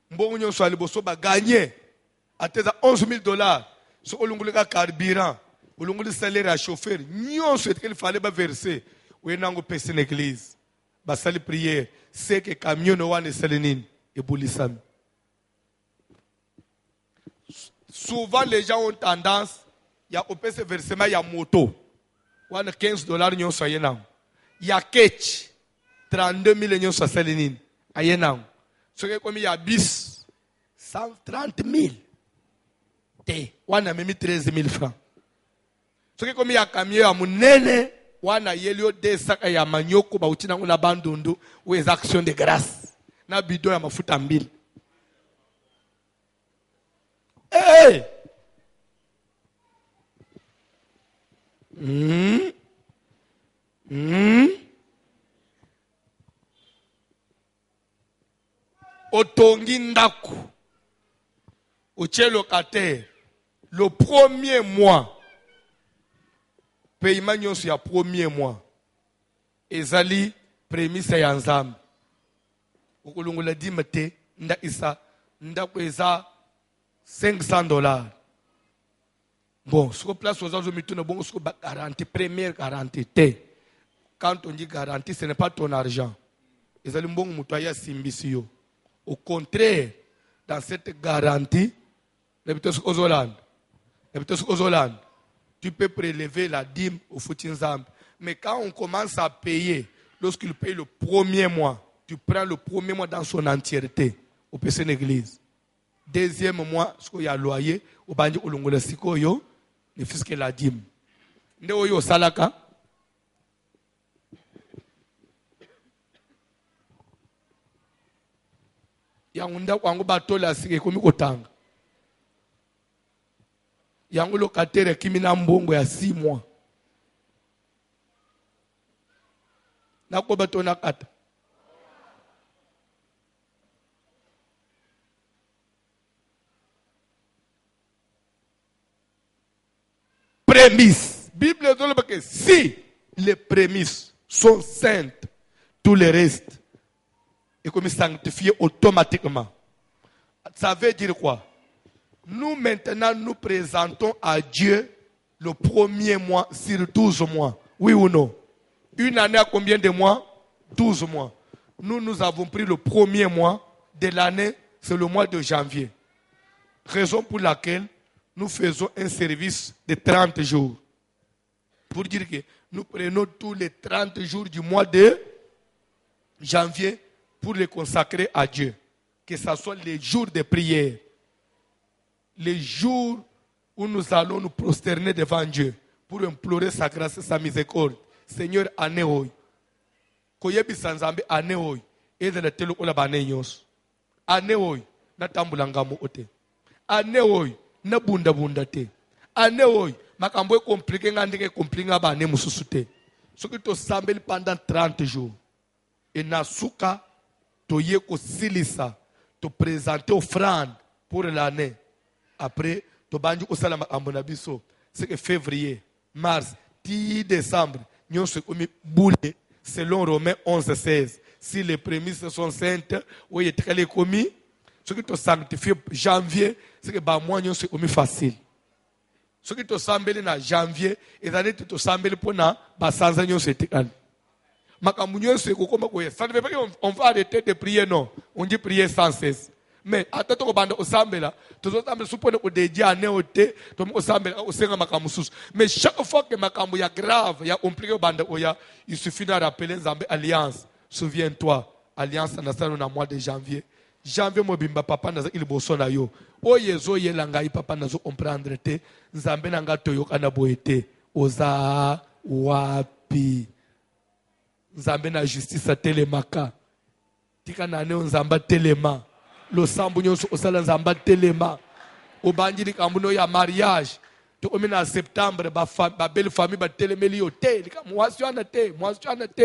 A: mbongo nyonso ya liboso baganye ateza $11,000 so olungulika carburant olunguli salaire ya chauffeur nyonso etikeli fallait ba verser wenango pesi na église basali prière c'est que camion no wana esali nini ebulisami. Souvent les gens ont tendance ya opese versement ya moto wana $15 nyonso ayenango ya ketch 32,000 nyonso asali nini ayenango soki ekomi ya bis 130,000 te wana memi 13,000 francs. Soki komi ya camion ya munene wana yelio de saka ya manyoko ba utina nguna bandundu ou action de grâce na bidon ya mafuta mbili. Hey! Otongi ndaku otie locataire le premier mois paiement nyonso ya premier mois ezali prémisse ya nzambe okolongola dime te nda isa ndako eza $500. Bon, sur place aux autres mituna bon sur garantie première garantie te. Quand on dit garantie ce n'est pas ton argent. Ezali mbongo mutu aya simbisio. Au contraire, dans cette garantie, tu peux prélever la dîme au Foutinzam. Mais quand on commence à payer, lorsqu'il paye le premier mois, tu prends le premier mois dans son entièreté au PC l'église. Deuxième mois, ce qu'il y a loyer, au bandi olongola sikoyo, le fisc et la dîme. Nde oyo salaka. Yangunda kwangu batola sike komi kotanga. Yangu locataire kimi na mbongo ya 6 mois. nakoba to nakata. Prémices. Bible dit que si les prémices sont saintes, tout le reste est comme sanctifié automatiquement. Ça veut dire quoi? Nous maintenant nous présentons à Dieu le premier mois sur 12 mois. Oui ou non? Une année à combien de mois? 12 mois. Nous avons pris le premier mois de l'année, c'est le mois de janvier. Raison pour laquelle nous faisons un service de 30 jours. Pour dire que nous prenons tous les 30 jours du mois de janvier pour les consacrer à Dieu. Que ce soit les jours de prière, les jours où nous allons nous prosterner devant Dieu pour implorer sa grâce et sa miséricorde. Seigneur, année hoy. Koyebi sanzambe année hoy. Ede na telo ola bane nyos. Année hoy na tambulanga mo ote. Année hoy na bunda bunda te. Année hoy makambo compliqué ngandike compliqué bane mususu te. Soki to sambeli pendant 30 jours. Et na suka to yeko silisa to présenter offrande pour l'année. Après, to bandu osala makambo na biso. C'est que février, mars, 10 décembre, nous sommes boule selon Romains 11-16. Si les prémices sont saintes, oui, il est commis. Ce qui te sanctifie janvier, c'est que moi, nous sommes facile. Ce qui te semble en janvier, et l'année te semble pour na, sans nous c'est égal. Makamunyo c'est comme quoi. Ça ne veut pas dire qu'on va arrêter de prier, non. On dit prier sans cesse. Mais attends qu'on bande au sambela, tout le temps suppose que des dieux néoté, tout le sambela au senga makamusus. Mais chaque fois que makamu ya grave, il y a compliqué au bande oya, il suffit de rappeler Nzambe alliance. Souviens-toi, alliance na sala na mois de janvier. Janvier mo bimba papa na il boso na yo. O yezo yelanga papa na zo comprendre te. Nzambe na nga toyo kana boete. Oza wapi. Nzambe na justice telemaka. Tika na ne nzamba telema. Le sambu nyonso osala nzamba telema. Obanjili kambuno ya mariage. To omina en septembre ba belle famille ba telemeli yo te. Lika mwasi wana te,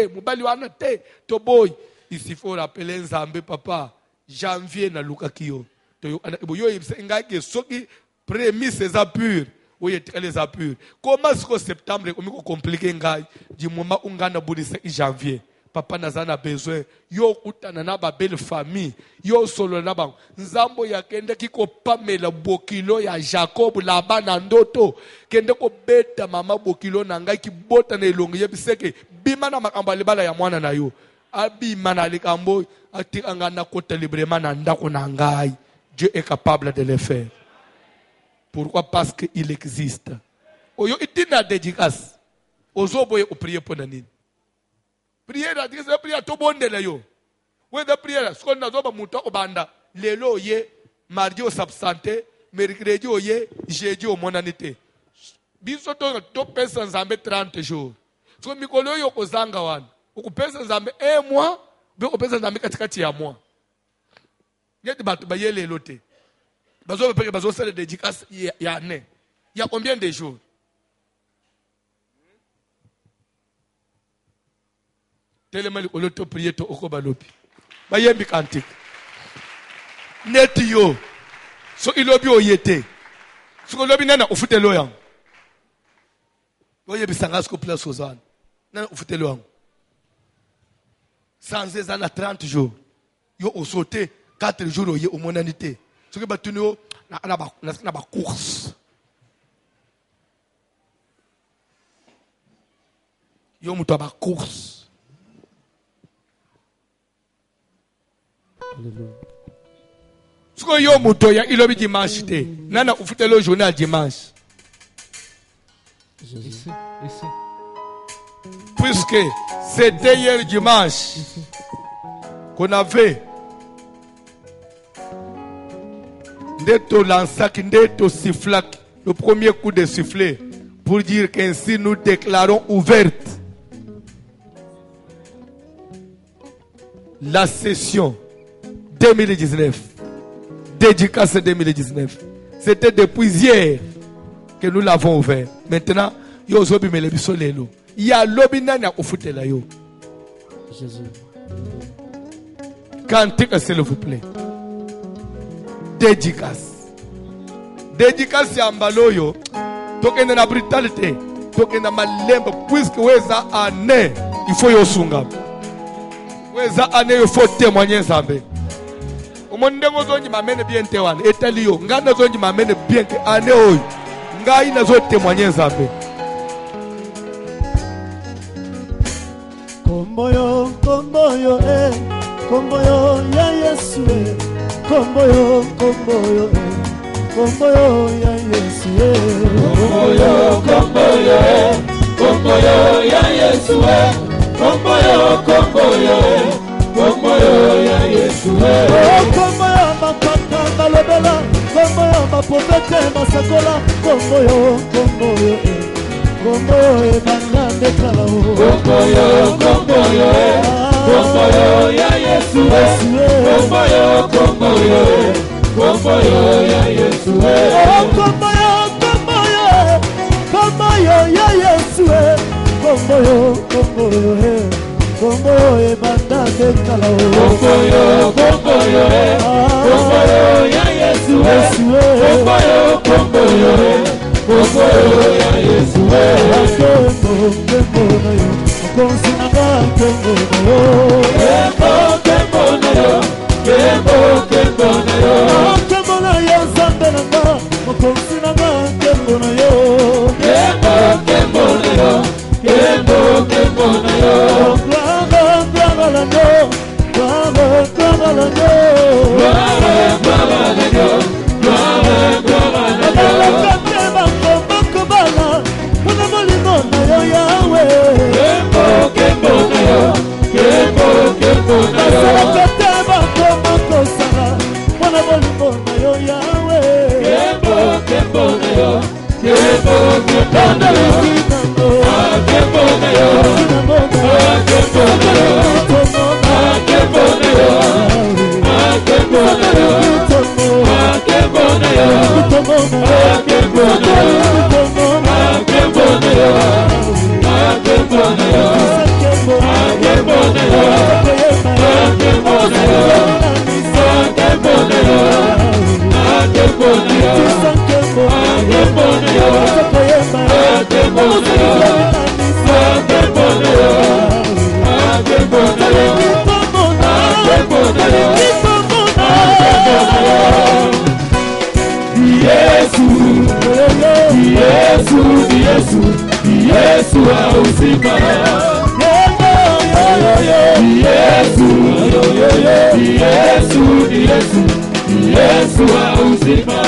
A: mubali wana te. To boy, il faut rappeler nzambe papa. Janvier na luka kiyo. To yo ibse ngake soki prémices apures. Oui, les apures. Comment est-ce que septembre est compliqué du moment où on a boudissé janvier? Papa n'a besoin. Yo utana na ba belle famille. Yo solo na ba. Nzambo ya kende kiko pamela bokilo ya Jacob laba na ndoto. Kende ko beta mama bokilo na ngai ki bota na elongo yebiseke bima na makambo libala ya mwana na yo. Abima na likambo atikanga na kota librement na ndako na ngai. Dieu est capable de le faire. Pourquoi? Parce qu'il existe. Oyo itina dédicace. Ozo boye o prier pour nani. Prière la dédicace prière to bonde la yo. When the prière ce qu'on a zoba muto obanda. Lelo ye mardi o s'absenter, mercredi o ye, jeudi o monanité. Biso to pesa nzambe 30 jours. So mikolo yo kozanga wana. Ukupesa nzambe 1 mois, be opesa nzambe katikati ya mois. Yeti batu ba yele lote. Bazo peke bazo sala dédicace ya année. Il y a combien de jours? Tellement le to prier to okobalopi. Ba yembi kantik. Net yo. So ilobi oyete. So lobi nana ufutelo yang. Oye bisangas ko place ozana. Nana ufutelo yang. Sans ezana 30 jours. Yo osote 4 jours oye au monanité. Ce que batuno na ba course. Yo muto ba course. Ce que yo muto ya ilobi dimanche te. Nana ufutelo journée dimanche.
C: Ici.
A: Puisque c'était hier dimanche qu'on avait Ndeto lansak, ndeto sifflak, le premier coup de sifflet, pour dire qu'ainsi nous déclarons ouverte la session 2019, dédicace 2019. C'était depuis hier que nous l'avons ouvert. Maintenant, il y a zobi melebiso lelo. Il y a lobi nani a ufutela yo.
C: Jésus.
A: Cantique, s'il vous plaît. Dédicace. Dédicace ya mbaloyo. Tokende na brutalité. Tokende na malemba. Puisque weza ane. Il faut yosunga. Weza ane il faut témoigner zambe. Omondengo zonji mamene bien tewan. Etalio. Ngana zonji mamene bien ke ane oyo. Ngai na zo témoigner zambe.
C: Komboyo, komboyo, komboyo ya Yesu, komboyo, komboyo, komboyo ya Yesu,
D: komboyo, komboyo, komboyo ya Yesu, komboyo, komboyo, komboyo ya Yesu,
C: komboyo mapaka balobela, komboyo maprofete masakola, komboyo, komboyo, komboyo banande kalao,
D: komboyo, komboyo, komboyo ya Yesu, komboyo, komboyo, komboyo ya Yesu,
C: komboyo, komboyo, komboyo ya Yesu, komboyo, komboyo, komboyo banande kalao,
D: komboyo, komboyo, komboyo ya Yesu, komboyo, komboyo, komboyo ya Yesu,
C: komboyo na yo, konsinanga komboyo,
D: komboyo na yo, komboyo na yo,
C: komboyo na yo zambe nanga, konsinanga komboyo na yo,
D: komboyo na yo, komboyo na yo,
C: glava la yo, glava la yo,
D: glava la yo, glava la yo. Yesu ausima, Yesu ausima,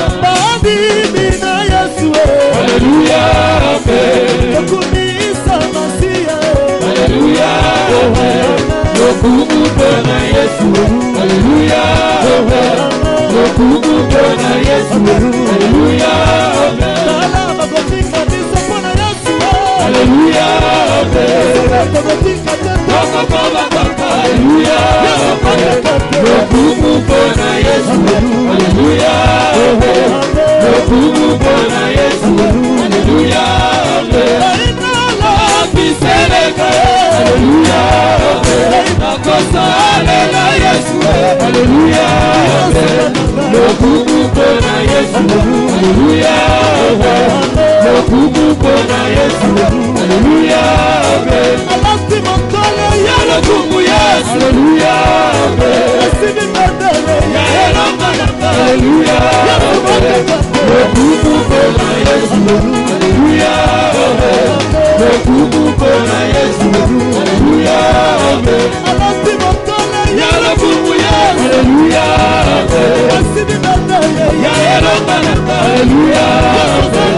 C: Bibi na Yesu,
D: haleluya, amen,
C: kumisa masia,
D: haleluya, amen, lokumu Bwana Yesu, haleluya, amen, lokumu Bwana Yesu, haleluya, amen,
C: salama kutika disa Bwana Yesu,
D: haleluya, amen,
C: kutika tena
D: haleluya, amen, lokumu Bwana Yesu, haleluya, amen, lokumu Bwana Yesu, haleluya, amen, haleluya, amen, nakosa lela Yesu, haleluya, amen, lokumu Bwana Yesu, haleluya, amen, lokumu Bwana Yesu, haleluya, amen, ya lokumu Yesu, haleluya, amen, ya haleluya, amen, lokumu Bwana Yesu, haleluya, amen, lokumu Bwana Yesu, haleluya, amen, ya lokumu Yesu, haleluya, amen, ya haleluya, amen,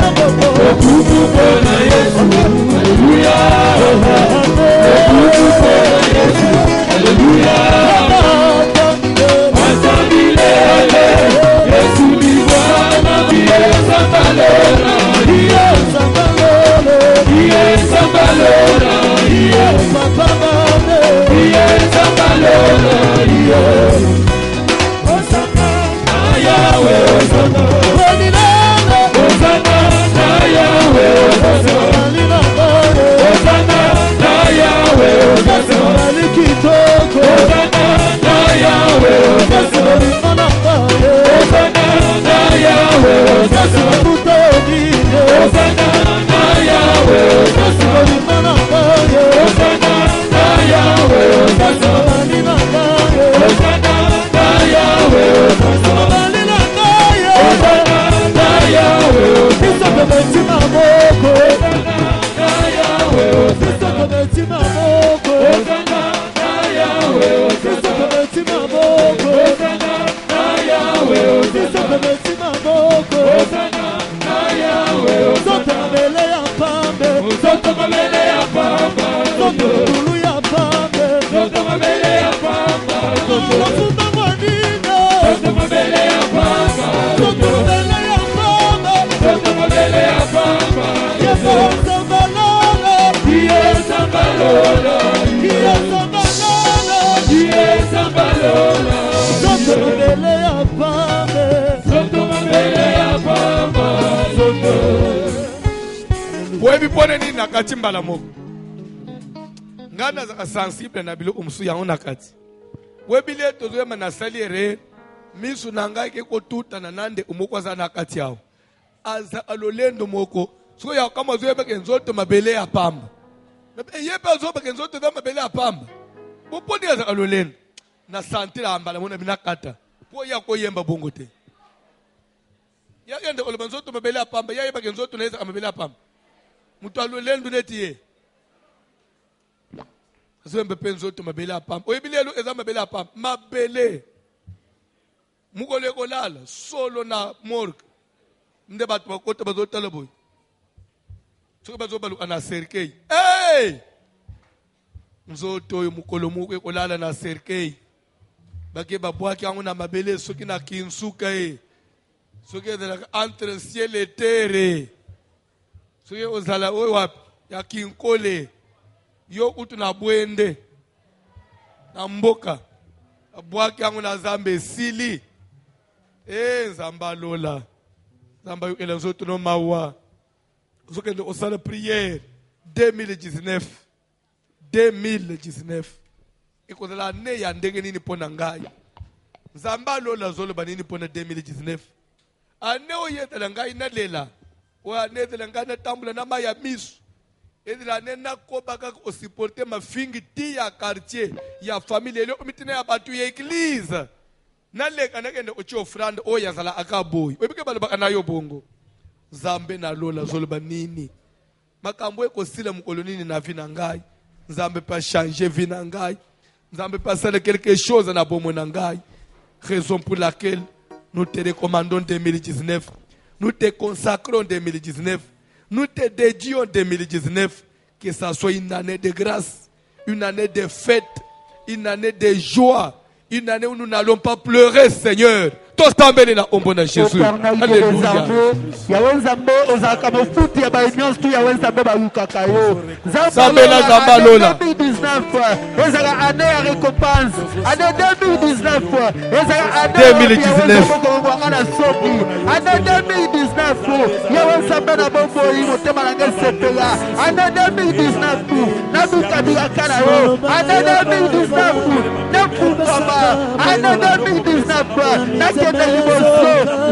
D: lokumu Bwana Yesu, haleluya, amen, lokumu Bwana Yesu, haleluya, amen, asante Yesu ni
A: pone ni nakati mbala moko. Ngana za sensible na bilo umsu ya nakati. Webile tozo na saliere misu nanga ke ko tuta na nande umoko za nakati yao. Aza alolendo moko. So ya kama zo yebe kenzoto mabele ya pamba. Yebe zo be kenzoto da mabele ya pamba. Boponi aza alolendo. Na santira ambala mona binakata. Po ya ko yemba bongo te. Ya gende ko lebanzoto mabele ya pamba ya yeba kenzoto na yeza mabele ya pamba. Mutu alolendo netiye. Azembe penzoto mabele ya pamba. Oyibilelo eza mabele ya pamba. Mabele. Mukole ko lala solo na morgue. Mde batu bakota bazotala boy. Soke bazobalu ana serkei. Hey! Mzoto yo mukolo muke ko lala na serkei. Bake babwaki yangu na mabele soki na kinsuka e. Soki de entre ciel et terre. Soki ozala oy wapi ya kinkole. Yo utu na bwende. Na mboka. Abwaki yangu na zambe sili. Zamba lola. Zamba yo ele zoto no mawa. Soki de osala prière 2019. 2019. Ikozala ne ya ndenge nini pona ngai. Zamba lola zolo banini pona 2019. Ane oyetela ngai na lela. Wa netela ngai na tambula na maya misu. Edila nena koba kaka osiporte ma fingi ti ya quartier ya famille le omitina ya batu ya église. Na leka nakende ochi ofrande oya zala akaboy. Oyibike balo baka nayo bongo. Zambe na lola zolo banini. Makambo eko sila mukolo nini na vina ngai. Nzambe pas changer vina ngai. Nzambe pas faire quelque chose na bomo na ngai. Raison pour laquelle nous te recommandons 2019. Nous te consacrons 2019. Nous te dédions 2019. Que ça soit une année de grâce, une année de fête, une année de joie, une année où nous n'allons pas pleurer, Seigneur. Tous t'embêter na ombo na Jésus. Alléluia.
C: Yawenzambe ozaka mafuti ya bainyo stu yawenzambe bayukaka yo.
A: Zambe na zamba lola.
C: 2019 ezaka année ya récompense. Année 2019 ezaka année
A: 2019.
C: Année 2019 yawenzambe na bombo yi motema na ngel sepela. Année 2019 na bukabila kana yo. Année 2019 na kupamba. Année 2019 na kenda liboso.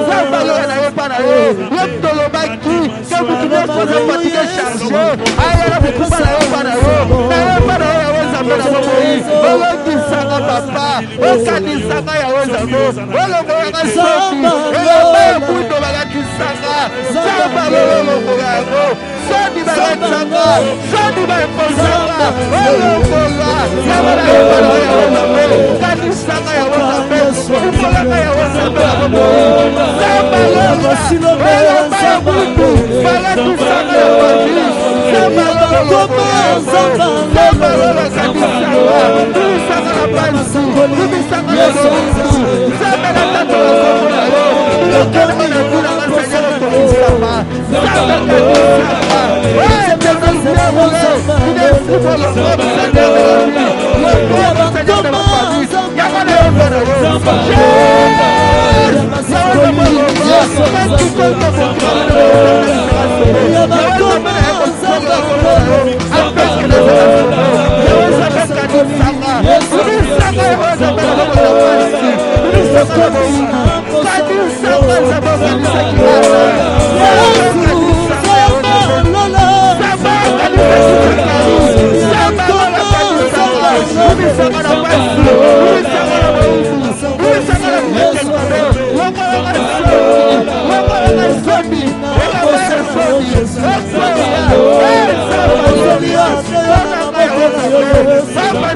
C: Zamba lola na yo pana yo. Yoptolobaki comme tu veux poser fatigué chargé. Ayala bukuba na yo pana yo. Na yo pana yo yawenzambe na bombo yi. Oyo kisanga papa. Okanisanga yawenzambe. Oyo moyanga soki. Oyo moyo kundo bagakisanga. Zamba lola moya yo. Soni bagatsanga. Soni baepozanga. Oyo moya. Yabala yo pana yo yawenzambe. Okanisanga yawenzambe. Kupolanga yawenzambe na bombo yi. Zamba lola. Oyo moyo kundo. Bagatisanga yawenzambe. Zamba lola moya yo. Zamba lola kanisanga. Tulisanga na pansi. Tulisanga na bonzi. Zamba na tato wa komola yo. Lokele ona kuna masanyalo tulisanga. Zamba kanisanga. Oye mekazia mole. Inesi mole komi sanyalo yo. Lokele masanyalo na pansi. Yamane yo pana yo. Yaweza mole yo. Kasi konta konta yo. Yaweza mole yo. Apeske na zala. Yaweza meka nisanga. Nisanga yaweza mele komo na pansi. Nisanga na bonzi. Kanisanga zabo kanisa kilasa. Yaweza kanisanga yaweza mele. Zaba kanisa kilasa. Zaba lola kanisanga. Nisanga na pansi. Nisanga na bonzi. Nisanga na mekekado. Wako wanga sobi. Wako wanga sobi. Wako wanga sobi.
D: Samba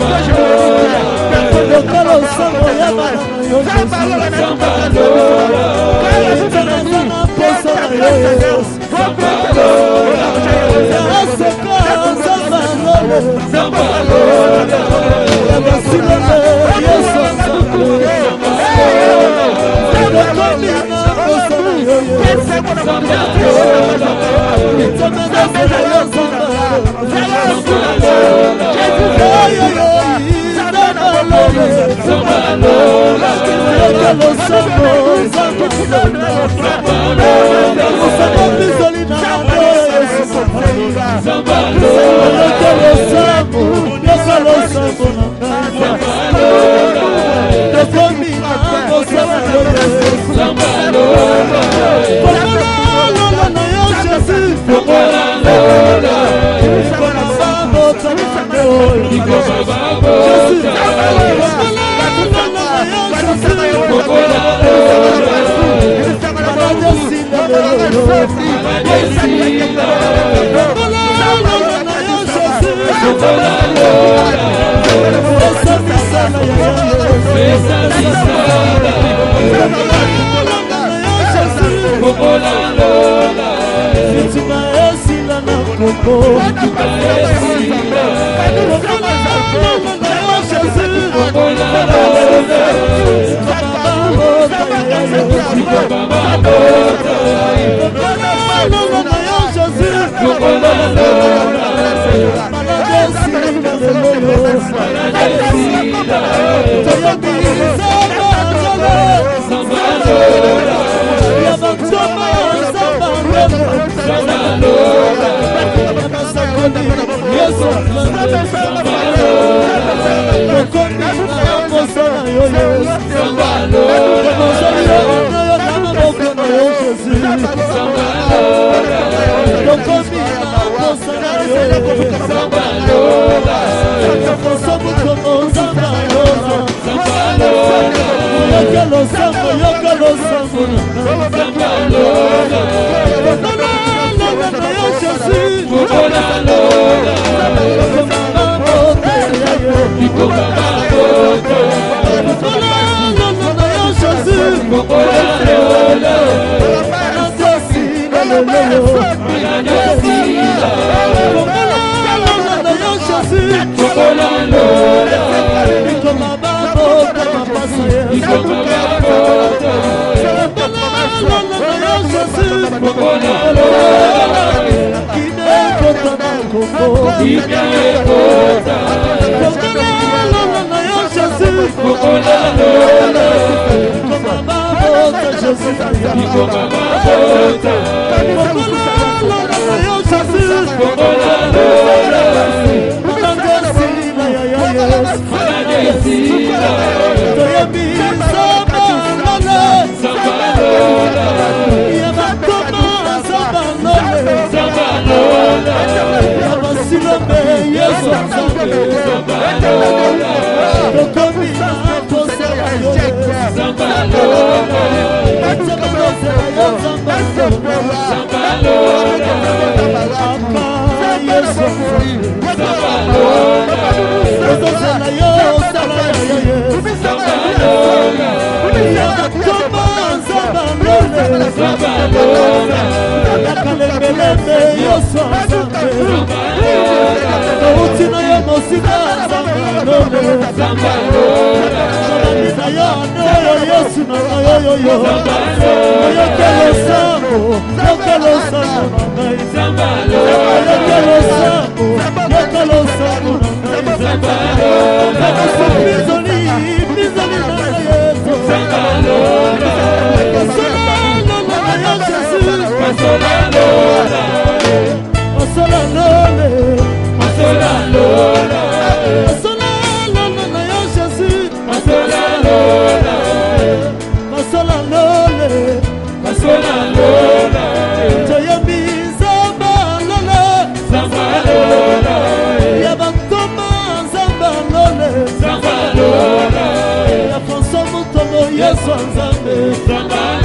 D: Yes,